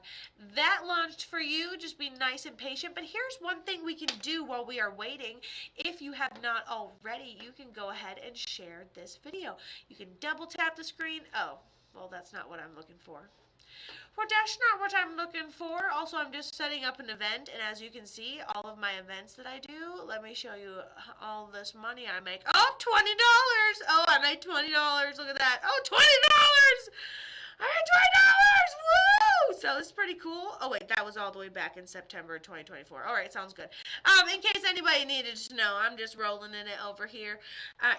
that launched for you. Just be nice and patient. But here's one thing we can do while we are waiting. If you have not already, you can go ahead and share this video. You can double tap the screen. Oh, well, that's not what I'm looking for. Well, that's not what I'm looking for. Also, I'm just setting up an event, and as you can see, all of my events that I do, let me show you all this money I make. Oh, $20! Oh, I made $20. Look at that. Oh, $20! I made $20! Woo! So this is pretty cool. Oh wait, that was all the way back in September 2024. All right, sounds good. In case anybody needed to know, I'm just rolling in it over here.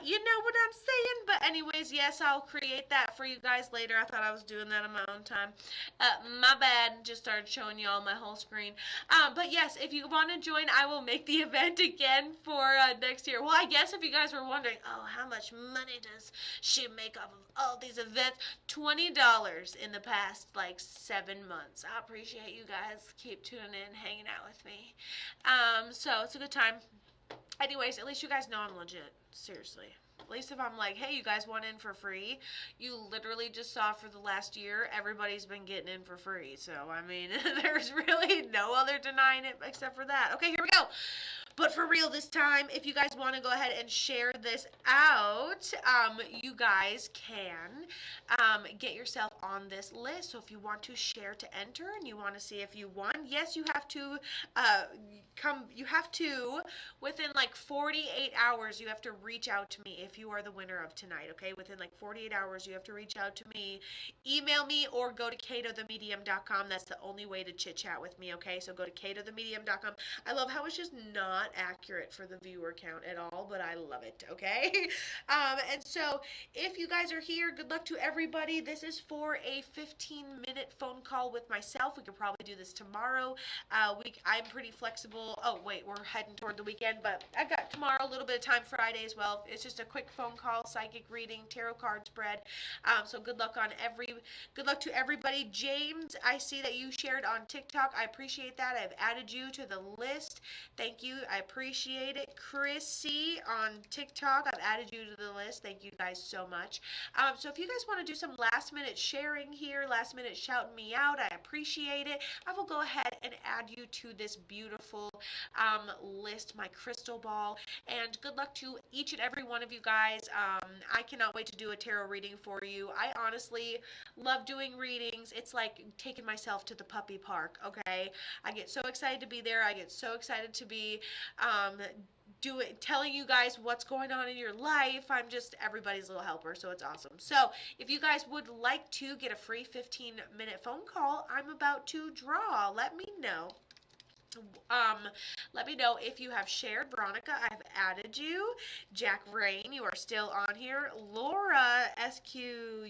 You know what I'm saying? But anyways, yes, I'll create that for you guys later. I thought I was doing that on my own time. My bad. Just started showing you all my whole screen. But yes, if you want to join, I will make the event again for next year. Well, I guess if you guys were wondering, oh, how much money does she make off of all these events? $20 in the past, like, 7 months. I appreciate you guys. Keep tuning in, hanging out with me. So it's a good time. Anyways, at least you guys know I'm legit. Seriously. At least if I'm like, hey, you guys want in for free, you literally just saw for the last year, everybody's been getting in for free. So, I mean, there's really no other denying it except for that. Okay, here we go. But for real this time, if you guys want to go ahead and share this out, you guys can get yourself on this list. So if you want to share to enter and you want to see if you won, yes, you have to within like 48 hours, you have to reach out to me if you are the winner of tonight, okay? Within like 48 hours, you have to reach out to me, email me, or go to katothemedium.com. That's the only way to chit-chat with me, okay? So go to katothemedium.com. I love how it's just not not accurate for the viewer count at all, but I love it, okay? And so if you guys are here, good luck to everybody. This is for a 15-minute phone call with myself. We could probably do this tomorrow. I'm pretty flexible. Oh, wait, we're heading toward the weekend, but I've got tomorrow, a little bit of time Friday as well. It's just a quick phone call, psychic reading, tarot card spread. So good luck to everybody. James, I see that you shared on TikTok. I appreciate that. I've added you to the list. Thank you. I appreciate it. Chrissy on TikTok, I've added you to the list. Thank you guys so much. So if you guys want to do some last minute sharing here, last minute shouting me out, I appreciate it. I will go ahead and add you to this beautiful list, my crystal ball. And good luck to each and every one of you guys. I cannot wait to do a tarot reading for you. I honestly love doing readings. It's like taking myself to the puppy park, okay? I get so excited to be there. I get so excited to be telling you guys what's going on in your life. I'm just everybody's little helper, so it's awesome. So if you guys would like to get a free 15-minute phone call, I'm about to draw. Let me know. Let me know if you have shared. Veronica, I've added you. Jack Rain, you are still on here. Laura, Squirse,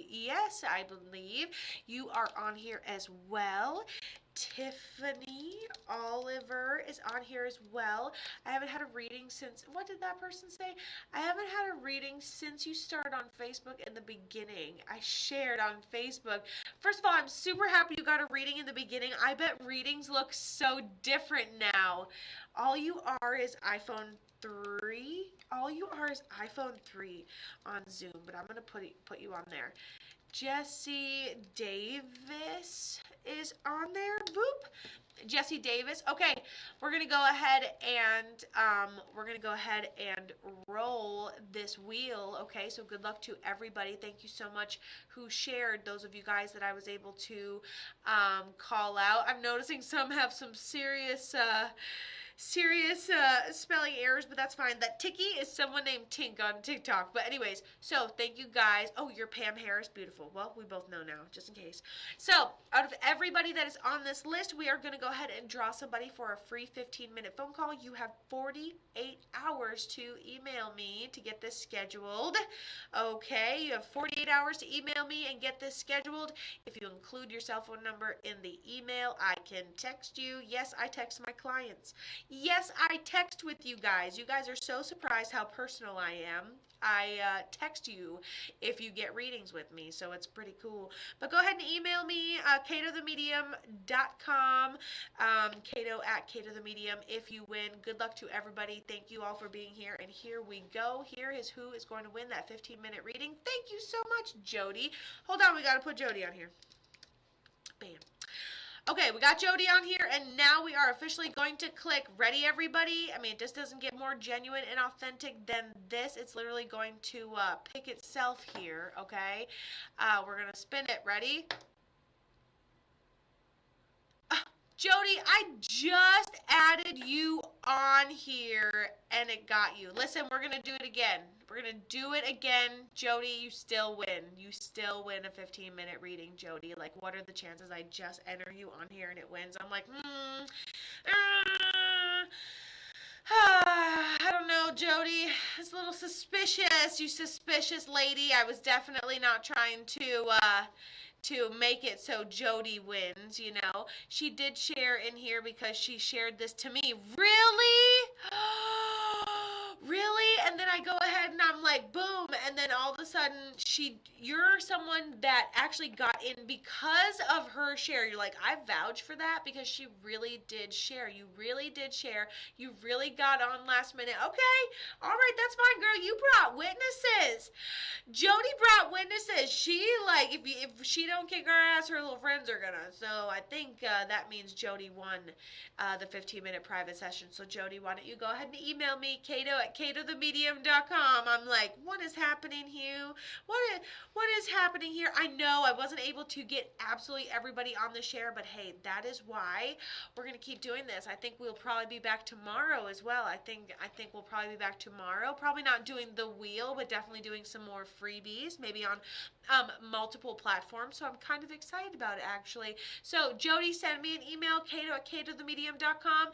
yes, I believe you are on here as well. Tiffany Oliver is on here as well. I haven't had a reading since, what did that person say? I haven't had a reading since you started on Facebook in the beginning. I shared on Facebook. First of all, I'm super happy you got a reading in the beginning. I bet readings look so different now. All you are is iPhone 3. All you are is iPhone 3 on Zoom, but I'm going to put you on there. Jesse Davis is on there. Boop. Jesse Davis. Okay, we're gonna go ahead and roll this wheel. Okay, so good luck to everybody. Thank you so much who shared. Those of you guys that I was able to call out. I'm noticing some have some serious spelling errors, but that's fine. That Tiki is someone named Tink on TikTok. But anyways, so thank you guys. Oh, you're Pam Harris. Beautiful. Well, we both know now, just in case. So out of everybody that is on this list, we are going to go ahead and draw somebody for a free 15-minute phone call. You have 48 hours to email me to get this scheduled. Okay, you have 48 hours to email me and get this scheduled. If you include your cell phone number in the email, I can text you. Yes, I text my clients. Yes, I text with you guys. You guys are so surprised how personal I am. I text you if you get readings with me, so it's pretty cool. But go ahead and email me, katothemedium.com, kato@katothemedium if you win. Good luck to everybody. Thank you all for being here, and here we go. Here is who is going to win that 15-minute reading. Thank you so much, Jody. Hold on, we got to put Jody on here. Bam. Okay, we got Jody on here, and now we are officially going to click ready, everybody. I mean, it just doesn't get more genuine and authentic than this. It's literally going to pick itself here, okay? We're going to spin it. Ready? Jody, I just added you on here, and it got you. Listen, we're going to do it again. We're going to do it again. Jody, you still win. You still win a 15-minute reading, Jody. Like, what are the chances I just enter you on here and it wins? I'm like, I don't know, Jody. It's a little suspicious. You suspicious lady. I was definitely not trying to make it so Jody wins, you know. She did share in here because she shared this to me. Really? Really? And then I go ahead and I'm like, boom, and then all of a sudden you're someone that actually got in because of her share. You're like, I vouch for that because she really did share. You really did share. You really got on last minute. Okay, all right, that's fine, girl. You brought witnesses. Jody brought witnesses. She, like, if she don't kick her ass, her little friends are gonna. So I think that means Jody won the 15-minute private session. So Jody, why don't you go ahead and email me, kato@katothemedium.com. I'm like, what is happening here? What is happening here? I know I wasn't able to get absolutely everybody on the share, but hey, that is why we're gonna keep doing this. I think we'll probably be back tomorrow as well. I think we'll probably be back tomorrow. Probably not doing the wheel, but definitely doing some more freebies, maybe on multiple platforms. So I'm kind of excited about it, actually. So Jody, send me an email, kato@katothemedium.com,